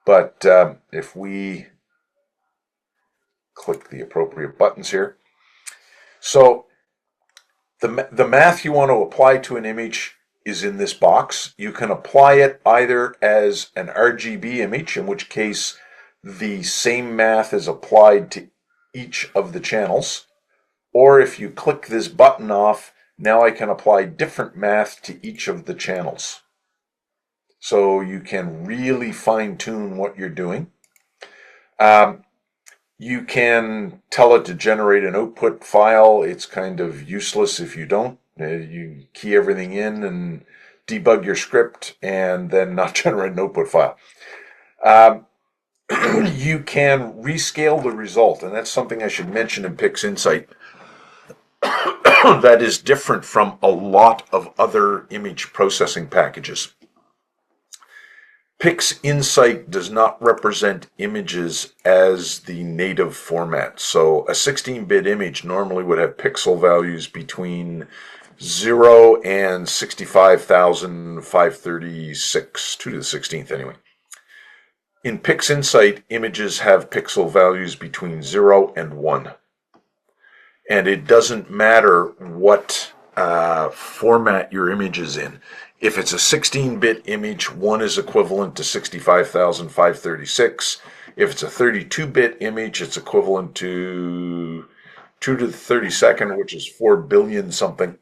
But if we click the appropriate buttons here. So the math you want to apply to an image is in this box. You can apply it either as an RGB image, in which case the same math is applied to each of the channels. Or if you click this button off, now I can apply different math to each of the channels. So you can really fine-tune what you're doing. You can tell it to generate an output file. It's kind of useless if you don't. You key everything in and debug your script and then not generate an output file. You can rescale the result, and that's something I should mention in PixInsight. that is different from a lot of other image processing packages. PixInsight does not represent images as the native format. So a 16-bit image normally would have pixel values between 0 and 65,536, 2 to the 16th anyway. In PixInsight, images have pixel values between 0 and 1. And it doesn't matter what format your image is in. If it's a 16-bit image, 1 is equivalent to 65,536. If it's a 32-bit image, it's equivalent to 2 to the 32nd, which is 4 billion something.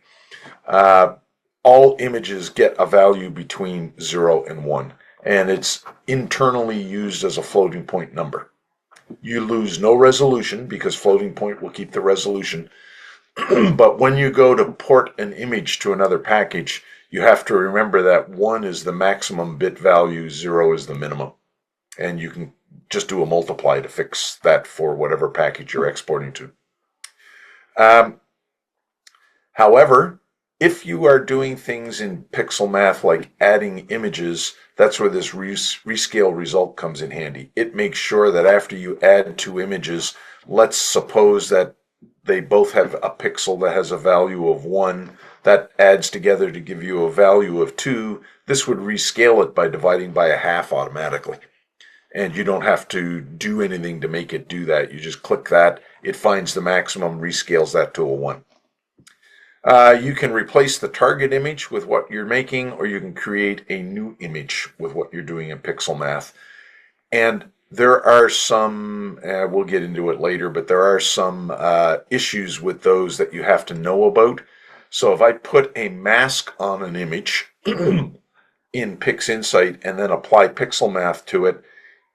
All images get a value between 0 and 1, and it's internally used as a floating point number. You lose no resolution because floating point will keep the resolution. But when you go to port an image to another package, you have to remember that 1 is the maximum bit value, 0 is the minimum. And you can just do a multiply to fix that for whatever package you're exporting to. However, if you are doing things in pixel math like adding images, that's where this rescale result comes in handy. It makes sure that after you add 2 images, let's suppose that they both have a pixel that has a value of 1. That adds together to give you a value of 2. This would rescale it by dividing by a half automatically. And you don't have to do anything to make it do that. You just click that. It finds the maximum, rescales that to a 1. You can replace the target image with what you're making, or you can create a new image with what you're doing in pixel math. And there are some, we'll get into it later, but there are some issues with those that you have to know about. So if I put a mask on an image in PixInsight and then apply pixel math to it,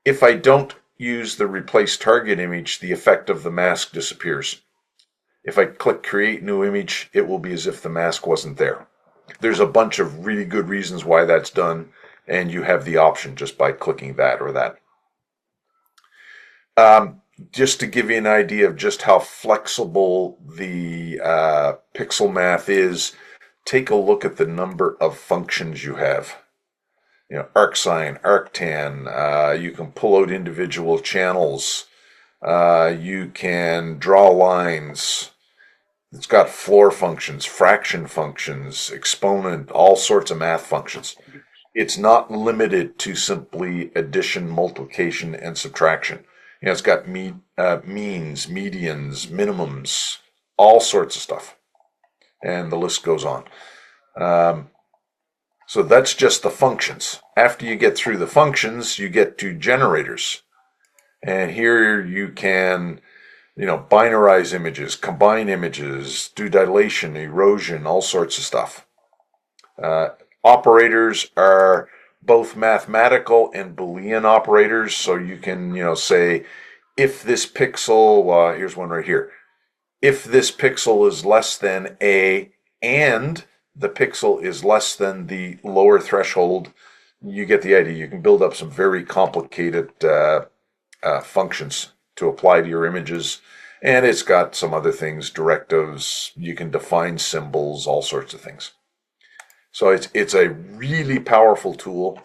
if I don't use the replace target image, the effect of the mask disappears. If I click create new image, it will be as if the mask wasn't there. There's a bunch of really good reasons why that's done, and you have the option just by clicking that or that. Just to give you an idea of just how flexible the pixel math is, take a look at the number of functions you have. You know, arcsine, arctan, you can pull out individual channels, you can draw lines. It's got floor functions, fraction functions, exponent, all sorts of math functions. It's not limited to simply addition, multiplication, and subtraction. You know, it's got means, medians, minimums, all sorts of stuff. And the list goes on. So that's just the functions. After you get through the functions, you get to generators. And here you can, you know, binarize images, combine images, do dilation, erosion, all sorts of stuff. Operators are both mathematical and Boolean operators, so you can, you know, say if this pixel, here's one right here, if this pixel is less than A and the pixel is less than the lower threshold, you get the idea. You can build up some very complicated functions to apply to your images, and it's got some other things, directives, you can define symbols, all sorts of things. So it's a really powerful tool.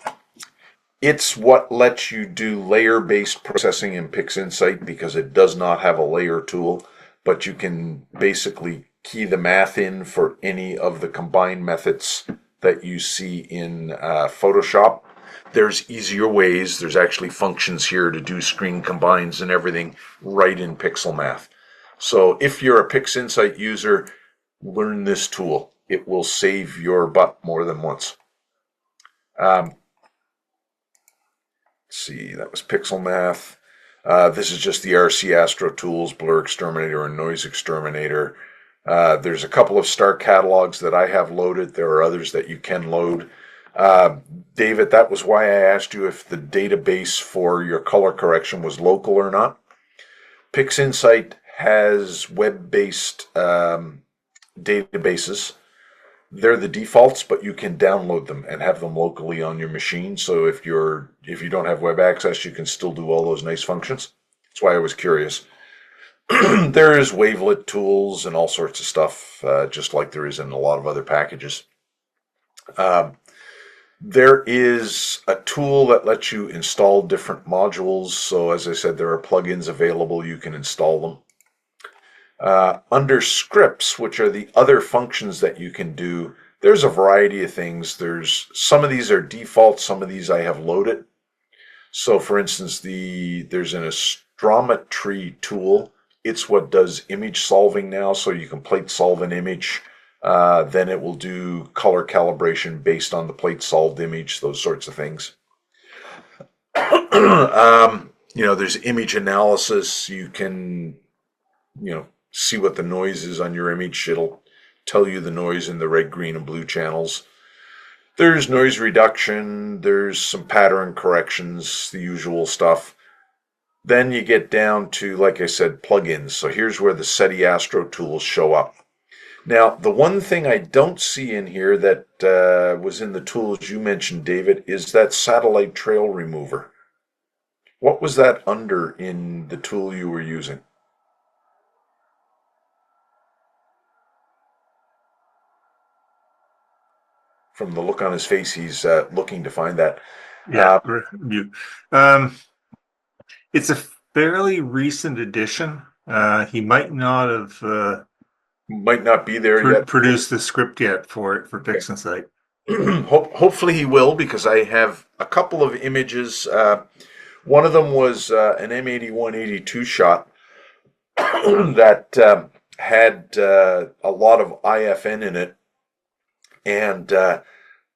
It's what lets you do layer-based processing in PixInsight because it does not have a layer tool, but you can basically key the math in for any of the combined methods that you see in Photoshop. There's easier ways. There's actually functions here to do screen combines and everything right in pixel math. So if you're a PixInsight user, learn this tool. It will save your butt more than once. Let's see, that was pixel math. This is just the RC Astro tools, Blur Exterminator and Noise Exterminator. There's a couple of star catalogs that I have loaded. There are others that you can load. David, that was why I asked you if the database for your color correction was local or not. PixInsight has web-based databases. They're the defaults, but you can download them and have them locally on your machine. So if you don't have web access, you can still do all those nice functions. That's why I was curious. There's wavelet tools and all sorts of stuff, just like there is in a lot of other packages. There is a tool that lets you install different modules. So as I said, there are plugins available. You can install them. Under scripts, which are the other functions that you can do, there's a variety of things. There's some of these are default, some of these I have loaded. So for instance, there's an astrometry tool. It's what does image solving now, so you can plate solve an image. Then it will do color calibration based on the plate solved image, those sorts of things. There's image analysis. You can, see what the noise is on your image. It'll tell you the noise in the red, green, and blue channels. There's noise reduction. There's some pattern corrections, the usual stuff. Then you get down to, like I said, plugins. So here's where the Seti Astro tools show up. Now, the one thing I don't see in here that was in the tools you mentioned, David, is that satellite trail remover. What was that under in the tool you were using? From the look on his face, he's looking to find that. Yeah, it's a fairly recent addition. He might not have might not be there yet. Produced the script yet for PixInsight. Hopefully he will, because I have a couple of images. One of them was an M8182 shot that had a lot of IFN in it, and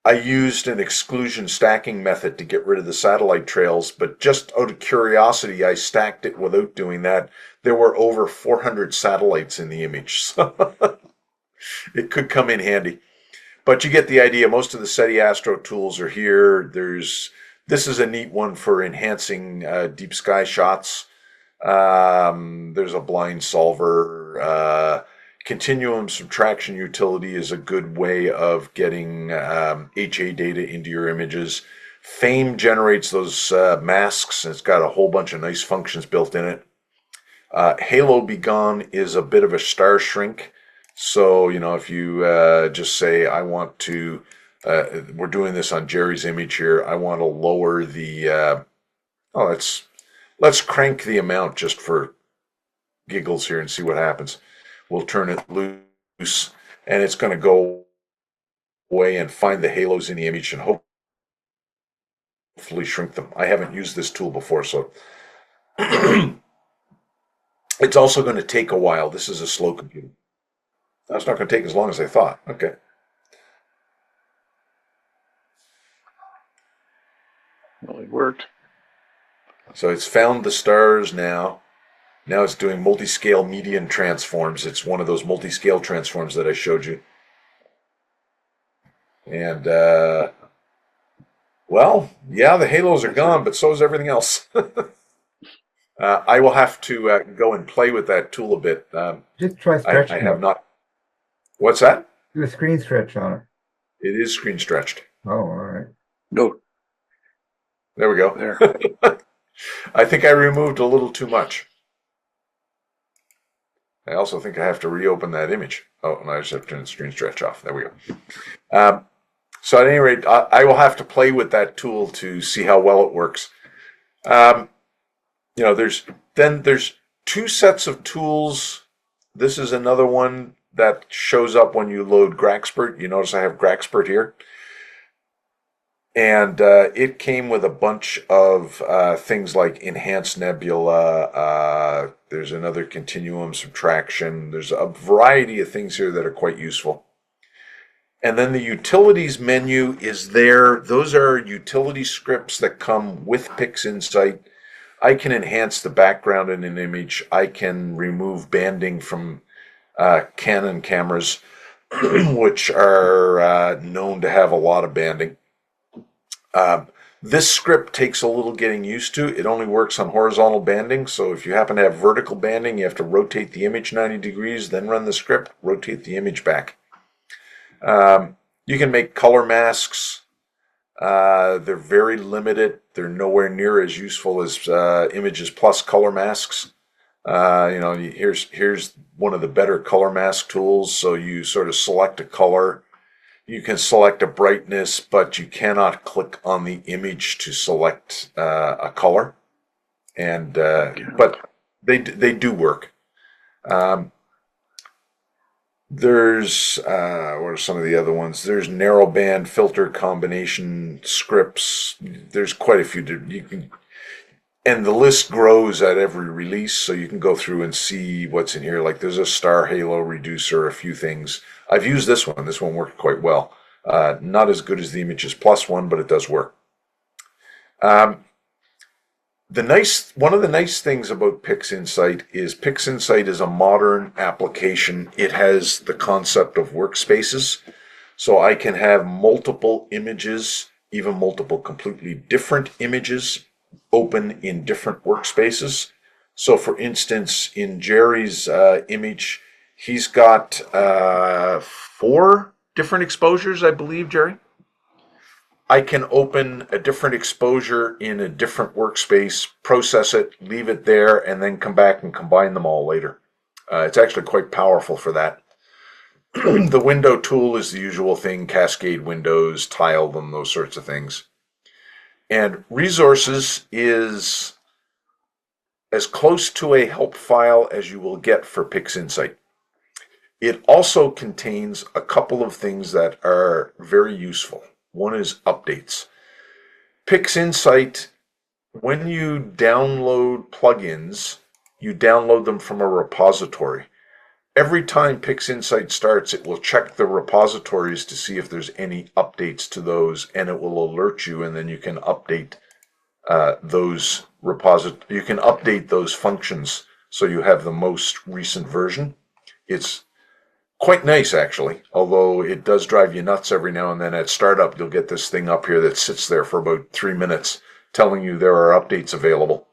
I used an exclusion stacking method to get rid of the satellite trails, but just out of curiosity, I stacked it without doing that. There were over 400 satellites in the image, so it could come in handy. But you get the idea. Most of the Seti Astro tools are here. This is a neat one for enhancing deep sky shots. There's a blind solver. Continuum subtraction utility is a good way of getting HA data into your images. Fame generates those masks, and it's got a whole bunch of nice functions built in it. Halo Begone is a bit of a star shrink. So, if you just say, I want to, we're doing this on Jerry's image here, I want to lower the, let's crank the amount just for giggles here and see what happens. We'll turn it loose, and it's going to go away and find the halos in the image and hopefully shrink them. I haven't used this tool before, so it's also going to take a while. This is a slow computer. That's not going to take as long as I thought. Okay. Well, it worked. So it's found the stars now. Now it's doing multi-scale median transforms. It's one of those multi-scale transforms that I showed you. And, the halos are gone, but so is everything else. I will have to go and play with that tool a bit. Just try stretching. I have not. What's that? Do a screen stretch on it. It is screen stretched. Oh, all right. No. There we go. There. I think I removed a little too much. I also think I have to reopen that image. Oh, and I just have to turn the screen stretch off. There we go. So at any rate, I will have to play with that tool to see how well it works. There's two sets of tools. This is another one that shows up when you load GraXpert. You notice I have GraXpert here. And it came with a bunch of things like enhanced nebula. There's another continuum subtraction. There's a variety of things here that are quite useful. And then the utilities menu is there. Those are utility scripts that come with PixInsight. I can enhance the background in an image. I can remove banding from Canon cameras, which are known to have a lot of banding. This script takes a little getting used to. It only works on horizontal banding, so if you happen to have vertical banding, you have to rotate the image 90 degrees, then run the script, rotate the image back. You can make color masks. They're very limited. They're nowhere near as useful as ImagesPlus color masks. Here's one of the better color mask tools. So you sort of select a color. You can select a brightness, but you cannot click on the image to select a color. And but they do work. There's what are some of the other ones? There's narrowband filter combination scripts. There's quite a few. You can, and the list grows at every release, so you can go through and see what's in here. Like there's a star halo reducer, a few things. I've used this one. This one worked quite well. Not as good as the ImagesPlus one, but it does work. One of the nice things about PixInsight is a modern application. It has the concept of workspaces. So I can have multiple images, even multiple completely different images open in different workspaces. So for instance, in Jerry's image, he's got 4 different exposures, I believe, Jerry. I can open a different exposure in a different workspace, process it, leave it there, and then come back and combine them all later. It's actually quite powerful for that. The window tool is the usual thing, cascade windows, tile them, those sorts of things. And resources is as close to a help file as you will get for PixInsight. It also contains a couple of things that are very useful. One is updates. PixInsight, when you download plugins, you download them from a repository. Every time PixInsight starts, it will check the repositories to see if there's any updates to those, and it will alert you, and then you can update those repositories. You can update those functions so you have the most recent version. It's quite nice, actually, although it does drive you nuts every now and then. At startup, you'll get this thing up here that sits there for about 3 minutes telling you there are updates available.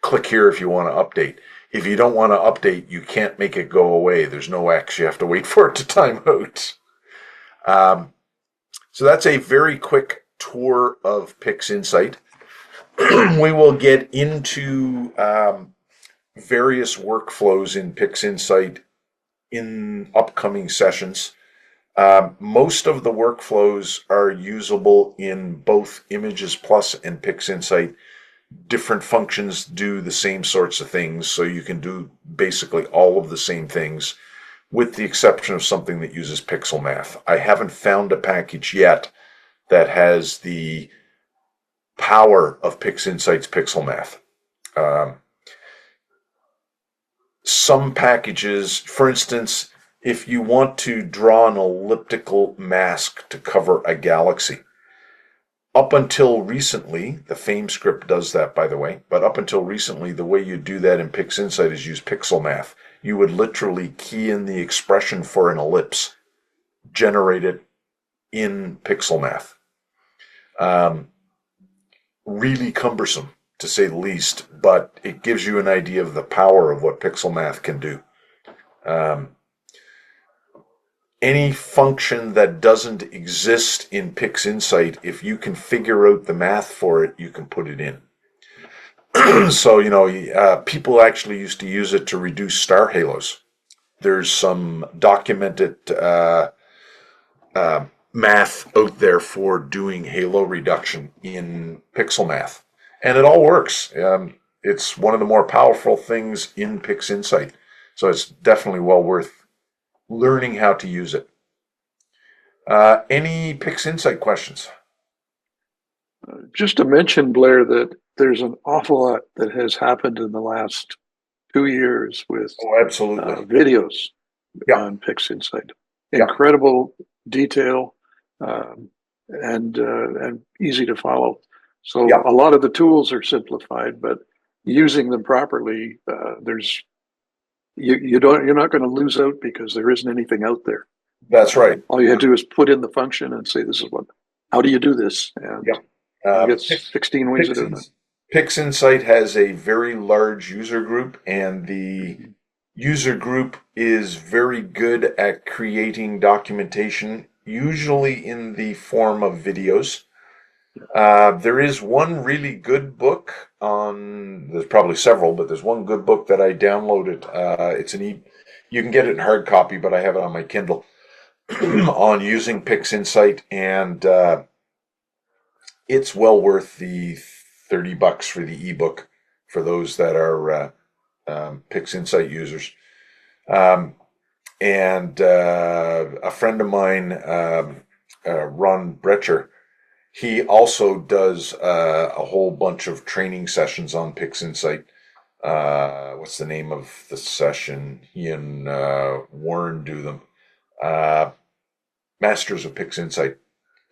Click here if you want to update. If you don't want to update, you can't make it go away. There's no X. You have to wait for it to time out. So that's a very quick tour of PixInsight. We will get into various workflows in PixInsight in upcoming sessions. Most of the workflows are usable in both ImagesPlus and PixInsight. Different functions do the same sorts of things, so you can do basically all of the same things, with the exception of something that uses pixel math. I haven't found a package yet that has the power of PixInsight's pixel math. Some packages, for instance, if you want to draw an elliptical mask to cover a galaxy, up until recently, the Fame script does that, by the way, but up until recently, the way you do that in PixInsight is use pixel math. You would literally key in the expression for an ellipse, generate it in pixel math. Really cumbersome, to say the least, but it gives you an idea of the power of what pixel math can do. Any function that doesn't exist in PixInsight, if you can figure out the math for it, you can put it in. So, people actually used to use it to reduce star halos. There's some documented math out there for doing halo reduction in pixel math. And it all works. It's one of the more powerful things in PixInsight. So it's definitely well worth learning how to use it. Any PixInsight questions? Just to mention, Blair, that there's an awful lot that has happened in the last 2 years with Absolutely. Videos Yeah. on PixInsight. Yeah. Incredible detail and easy to follow. So Yeah. a lot of the tools are simplified, but using them properly, you're not going to lose out because there isn't anything out there. That's right. All you have to do is put in the function and say, how do you do this? And you get 16 ways of doing it. PixInsight has a very large user group, and the user group is very good at creating documentation, usually in the form of videos. There is one really good book on. There's probably several, but there's one good book that I downloaded. It's you can get it in hard copy, but I have it on my Kindle on using PixInsight, and it's well worth the $30 for the ebook for those that are PixInsight users. And a friend of mine, Ron Brecher, he also does a whole bunch of training sessions on PixInsight. What's the name of the session? He and Warren do them. Masters of PixInsight.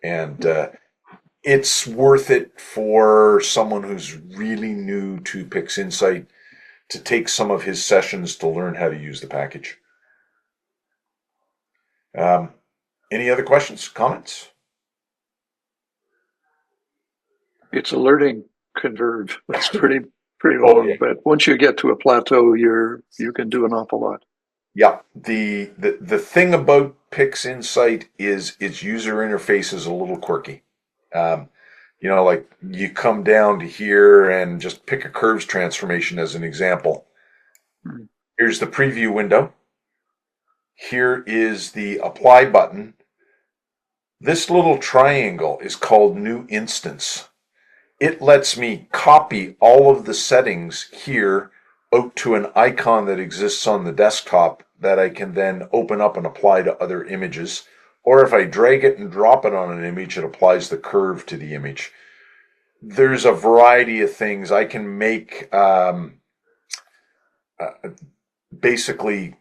And it's worth it for someone who's really new to PixInsight to take some of his sessions to learn how to use the package. Any other questions, comments? It's a learning curve. It's pretty long, yeah. But once you get to a plateau, you can do an awful lot. Yeah. The thing about PixInsight is its user interface is a little quirky. Like you come down to here and just pick a curves transformation as an example. Here's the preview window. Here is the apply button. This little triangle is called new instance. It lets me copy all of the settings here out to an icon that exists on the desktop that I can then open up and apply to other images. Or if I drag it and drop it on an image, it applies the curve to the image. There's a variety of things. I can make basically,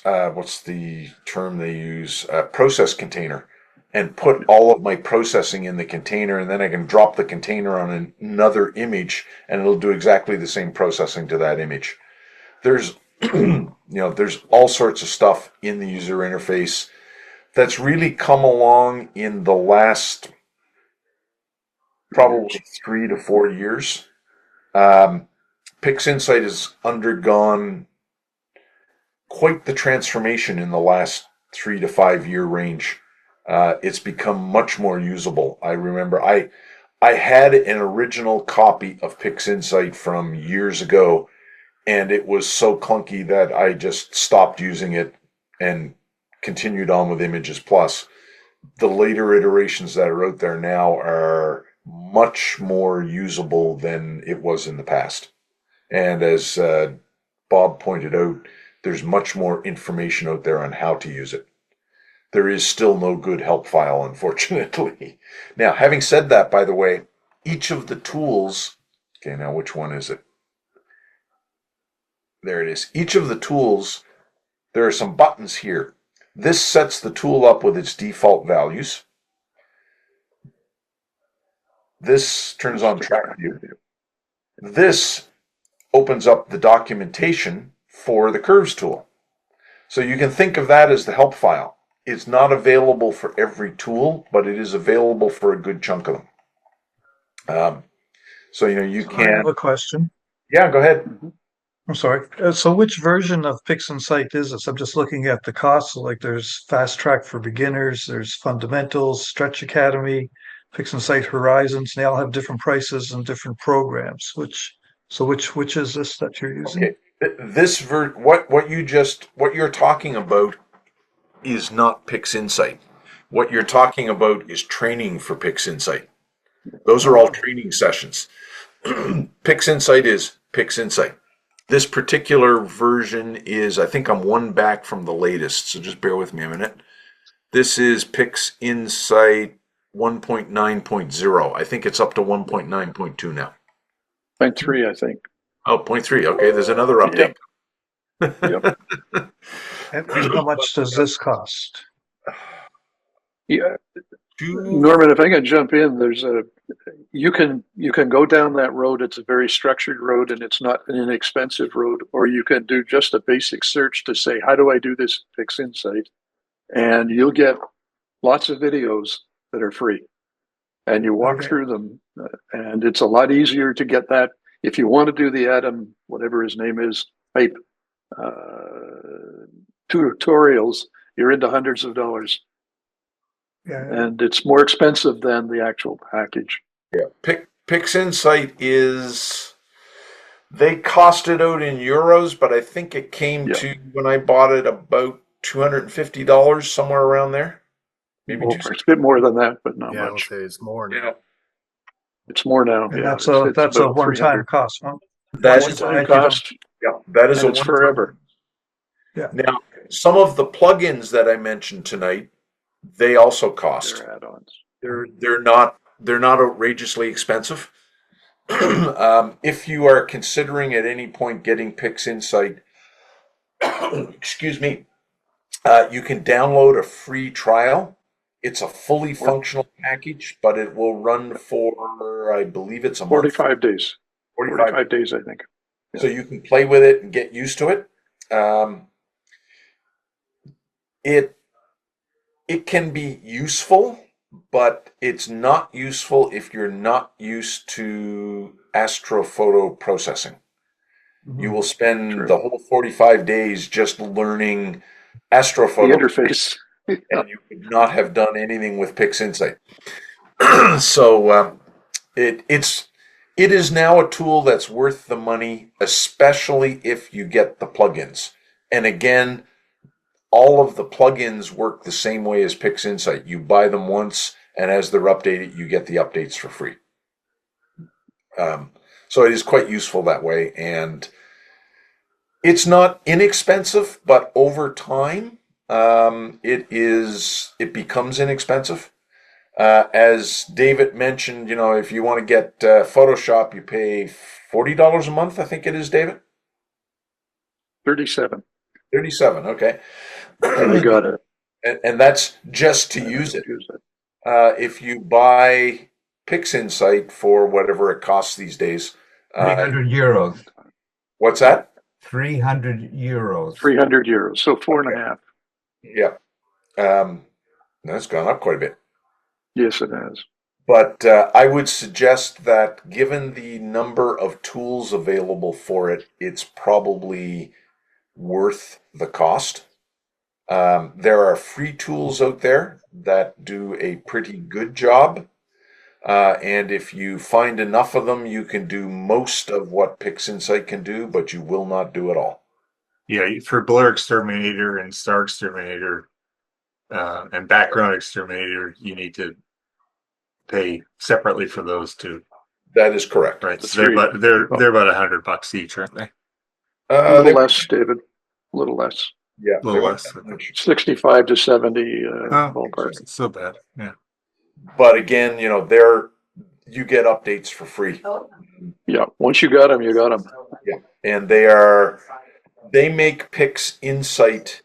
what's the term they use? Process container. And put all of my processing in the container, and then I can drop the container on another image, and it'll do exactly the same processing to that image. There's, there's all sorts of stuff in the user interface that's really come along in the last probably 3 to 4 years. PixInsight has undergone quite the transformation in the last 3 to 5 year range. It's become much more usable. I remember I had an original copy of PixInsight from years ago, and it was so clunky that I just stopped using it and continued on with ImagesPlus. The later iterations that are out there now are much more usable than it was in the past. And as Bob pointed out, there's much more information out there on how to use it. There is still no good help file, unfortunately. Now, having said that, by the way, each of the tools, okay, now which one is it? There it is. Each of the tools, there are some buttons here. This sets the tool up with its default values. This turns on track view. This opens up the documentation for the curves tool. So you can think of that as the help file. It's not available for every tool, but it is available for a good chunk of them. You can. I have a question. Yeah, go ahead. I'm sorry. So which version of PixInsight is this? I'm just looking at the costs. Like there's Fast Track for beginners, there's Fundamentals, Stretch Academy, PixInsight Horizons. And they all have different prices and different programs. Which is this that you're using? Okay. What you're talking about is not PixInsight. What you're talking about is training for PixInsight. Those are all training sessions. PixInsight is PixInsight. This particular version is, I think I'm one back from the latest, so just bear with me a minute. This is PixInsight 1.9.0. I think it's up to 1.9.2 now. 0.3, I think. Oh, 0.3. Okay, there's another update. Yep. And how much does this cost? Yeah. Norman, if I can jump in, you can go down that road. It's a very structured road and it's not an inexpensive road, or you can do just a basic search to say, how do I do this PixInsight? And you'll get lots of videos that are free, and you walk through them, and it's a lot easier to get that. If you want to do the Adam, whatever his name is, type tutorials, you're into hundreds of dollars. Yeah. And it's more expensive than the actual package. PixInsight is, they cost it out in euros, but I think it came Yeah. to, when I bought it, about $250, somewhere around there. Maybe Well, it's a bit more than that, but not Yeah, I would much. say it's more now. Yeah. It's more now. And Yeah, that's it's a about one-time 300. cost, huh? That Once you is, buy One-time it, you don't. cost, yeah, that is and a it's one forever. Yeah. Now, some of the plugins that I mentioned tonight, they also cost. They're add-ons. They're not outrageously expensive. If you are considering at any point getting PixInsight, excuse me, you can download a free trial. It's a fully functional package, but it will run for, I believe it's a month. 45 days. 45 days, I think. So you can play with it and get used to it. It can be useful, but it's not useful if you're not used to astrophoto processing. You will spend True. the whole 45 days just learning The astrophoto, interface. and you could not have done anything with PixInsight. So it is now a tool that's worth the money, especially if you get the plugins. And again, all of the plugins work the same way as PixInsight. You buy them once, and as they're updated, you get the updates for free. So it is quite useful that way, and it's not inexpensive, but over time, it becomes inexpensive. As David mentioned, if you want to get Photoshop, you pay $40 a month. I think it is, David. 37. 37. Okay. And you got it. And that's just to use it. If you buy PixInsight for whatever it costs these days, 300 euros. what's that? 300 euros. 300 euros. So 4.5. Yeah. That's gone up quite a bit. Yes, it has. But I would suggest that given the number of tools available for it, it's probably worth the cost. There are free tools out there that do a pretty good job. And if you find enough of them, you can do most of what PixInsight can do, but you will not do it all. Yeah, for Blur Exterminator and Star Exterminator and Background Exterminator, you need to pay separately for those two. That is correct. Right. So they're about $100 each, aren't they? A little less, David. A little less. Yeah, A little less. 65 to 70 Oh, ballpark. it's so bad. Yeah. But again, you get updates for free. Yeah. Once you got them, you got them. Yeah, and they make PixInsight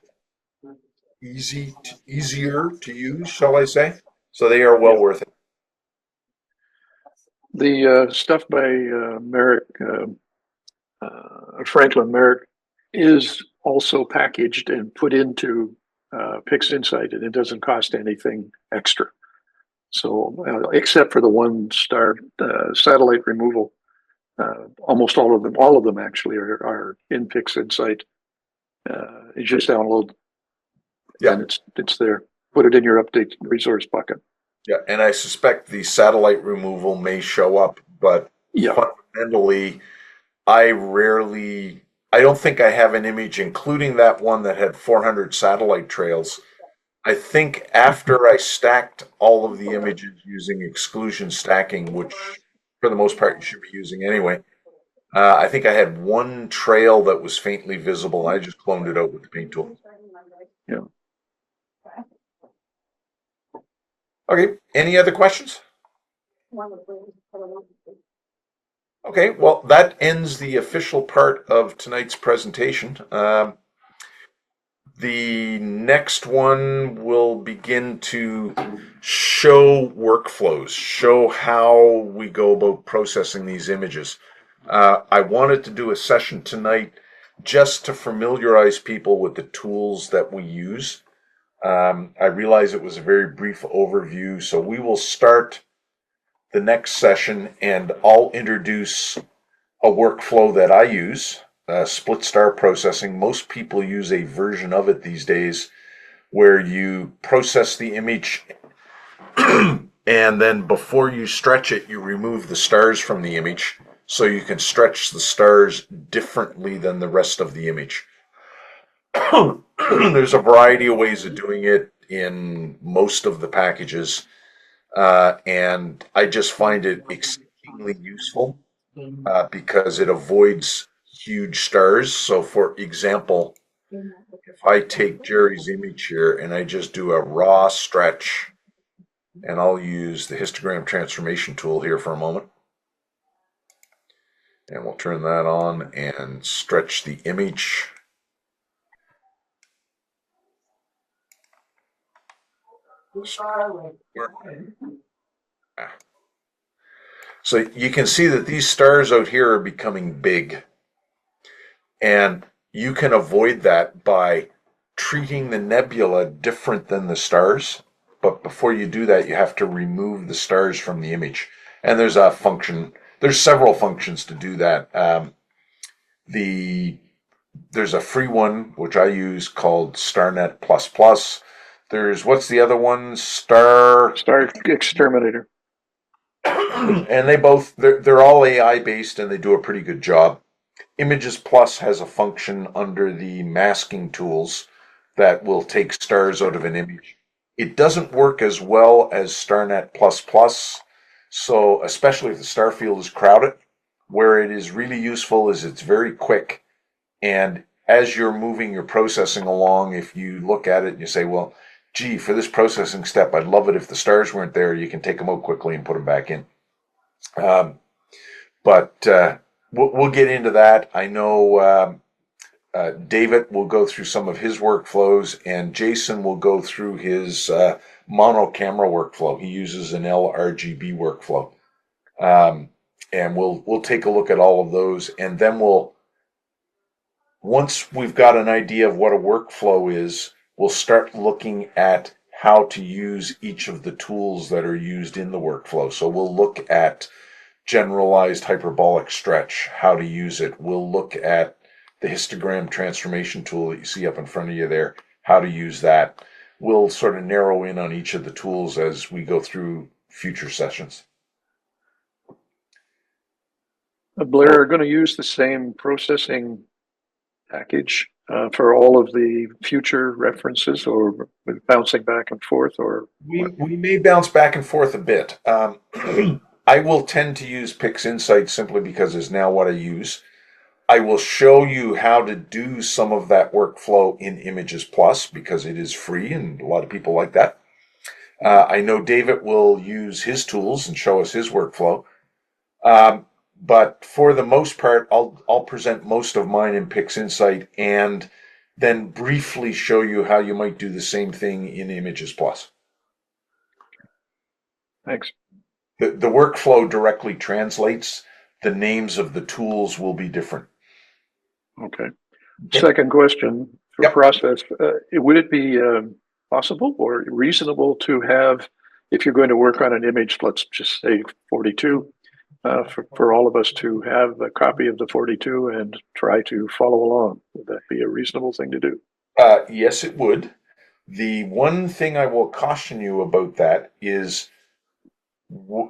easier to use, shall I say? So they are well worth it. The stuff by Merrick, Franklin Merrick, is also packaged and put into PixInsight, and it doesn't cost anything extra. So, except for the one-star satellite removal, almost all of them actually are in PixInsight. You just download, and it's there. Put it in your update resource bucket. Yeah, and I suspect the satellite removal may show up, but fundamentally, I don't think I have an image, including that one that had 400 satellite trails. I think after I stacked all of the images using exclusion stacking, which for the most part you should be using anyway, I think I had one trail that was faintly visible. I just cloned it out with the paint tool. Yeah. Okay, any other questions? Okay, well, that ends the official part of tonight's presentation. The next one will begin to show workflows, show how we go about processing these images. I wanted to do a session tonight just to familiarize people with the tools that we use. I realize it was a very brief overview, so we will start the next session and I'll introduce a workflow that I use, split star processing. Most people use a version of it these days where you process the image And then before you stretch it, you remove the stars from the image so you can stretch the stars differently than the rest of the image. There's a variety of ways of doing it in most of the packages, and I just find it extremely useful because it avoids huge stars. So, for example, if I take Jerry's image here and I just do a raw stretch, and I'll use the histogram transformation tool here for a moment, and we'll turn that on and stretch the image. So you can see that these stars out here are becoming big, and you can avoid that by treating the nebula different than the stars. But before you do that, you have to remove the stars from the image. And there's a function, there's several functions to do that. There's a free one, which I use, called StarNet++. There's, what's the other one? Star Exterminator. And they're all AI based, and they do a pretty good job. ImagesPlus has a function under the masking tools that will take stars out of an image. It doesn't work as well as StarNet++, so especially if the star field is crowded. Where it is really useful is it's very quick, and as you're moving your processing along, if you look at it and you say, well, gee, for this processing step, I'd love it if the stars weren't there, you can take them out quickly and put them back in. But we'll get into that. I know David will go through some of his workflows, and Jason will go through his mono camera workflow. He uses an LRGB workflow. And we'll take a look at all of those, and then once we've got an idea of what a workflow is, we'll start looking at how to use each of the tools that are used in the workflow. So we'll look at generalized hyperbolic stretch, how to use it. We'll look at the histogram transformation tool that you see up in front of you there, how to use that. We'll sort of narrow in on each of the tools as we go through future sessions. Blair are going to use the same processing package for all of the future references, or bouncing back and forth, or we may bounce back and forth a bit. I will tend to use PixInsight simply because it's now what I use. I will show you how to do some of that workflow in ImagesPlus because it is free and a lot of people like that. I know David will use his tools and show us his workflow. But for the most part, I'll present most of mine in PixInsight and then briefly show you how you might do the same thing in ImagesPlus. Thanks. The workflow directly translates. The names of the tools will be different. Okay. Second question for process. Would it be possible or reasonable to have, if you're going to work on an image, let's just say 42, for all of us to have a copy of the 42 and try to follow along? Would that be a reasonable thing to do? Yes, it would. The one thing I will caution you about that is,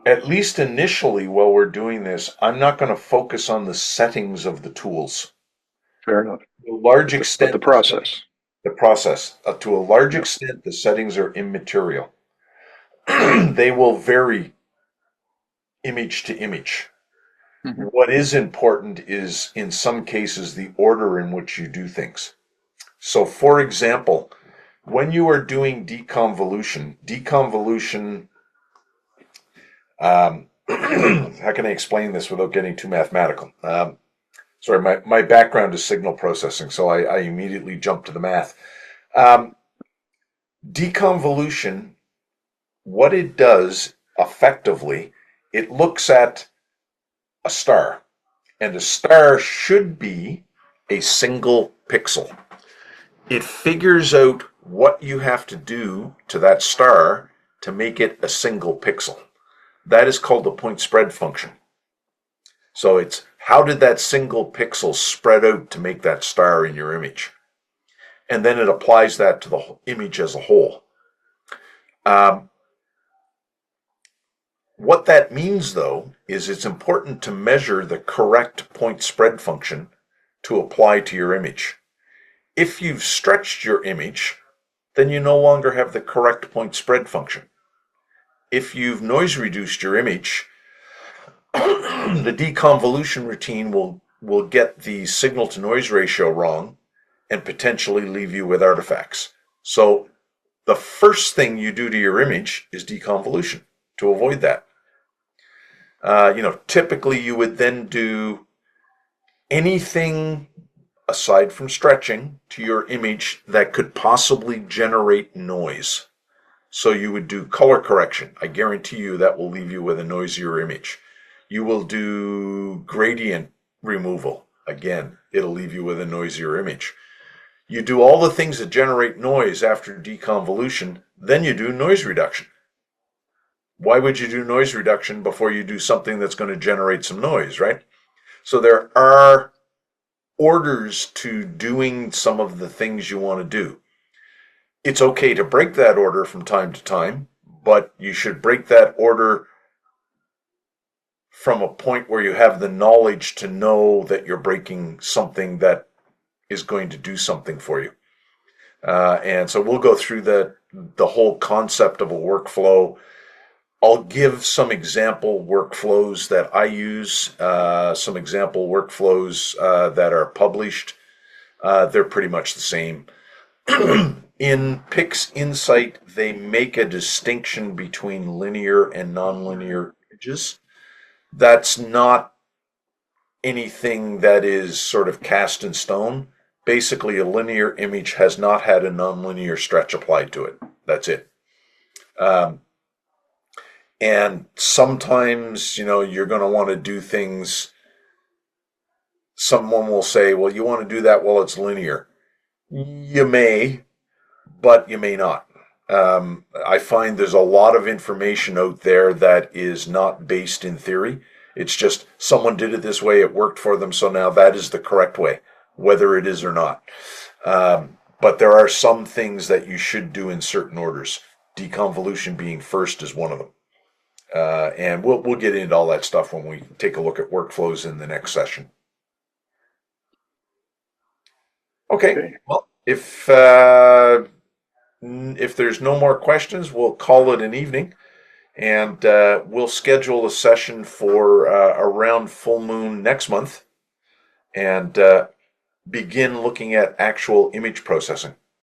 at least initially while we're doing this, I'm not going to focus on the settings of the tools. Fair enough. To a large extent, but the process. The process. To a large extent, the settings are immaterial. They will vary image to image. Mm-hmm. What is important is, in some cases, the order in which you do things. So, for example, when you are doing deconvolution, how can I explain this without getting too mathematical? Sorry, my background is signal processing, so I immediately jump to the math. Deconvolution, what it does effectively, it looks at a star, and a star should be a single pixel. It figures out what you have to do to that star to make it a single pixel. That is called the point spread function. So it's how did that single pixel spread out to make that star in your image? And then it applies that to the image as a whole. What that means, though, is it's important to measure the correct point spread function to apply to your image. If you've stretched your image, then you no longer have the correct point spread function. If you've noise reduced your image, the deconvolution routine will get the signal to noise ratio wrong and potentially leave you with artifacts. So the first thing you do to your image is deconvolution to avoid that. Typically you would then do anything aside from stretching to your image that could possibly generate noise. So you would do color correction. I guarantee you that will leave you with a noisier image. You will do gradient removal. Again, it'll leave you with a noisier image. You do all the things that generate noise after deconvolution, then you do noise reduction. Why would you do noise reduction before you do something that's going to generate some noise, right? So there are orders to doing some of the things you want to do. It's okay to break that order from time to time, but you should break that order from a point where you have the knowledge to know that you're breaking something that is going to do something for you. And so we'll go through the whole concept of a workflow. I'll give some example workflows that I use, some example workflows that are published. They're pretty much the same. In PixInsight, they make a distinction between linear and nonlinear images. That's not anything that is sort of cast in stone. Basically, a linear image has not had a nonlinear stretch applied to it. That's it. And sometimes, you're going to want to do things. Someone will say, well, you want to do that while it's linear. You may, but you may not. I find there's a lot of information out there that is not based in theory. It's just someone did it this way, it worked for them, so now that is the correct way, whether it is or not. But there are some things that you should do in certain orders. Deconvolution being first is one of them. And we'll get into all that stuff when we take a look at workflows in the next session. Okay. Well, if there's no more questions, we'll call it an evening, and we'll schedule a session for around full moon next month, and begin looking at actual image processing.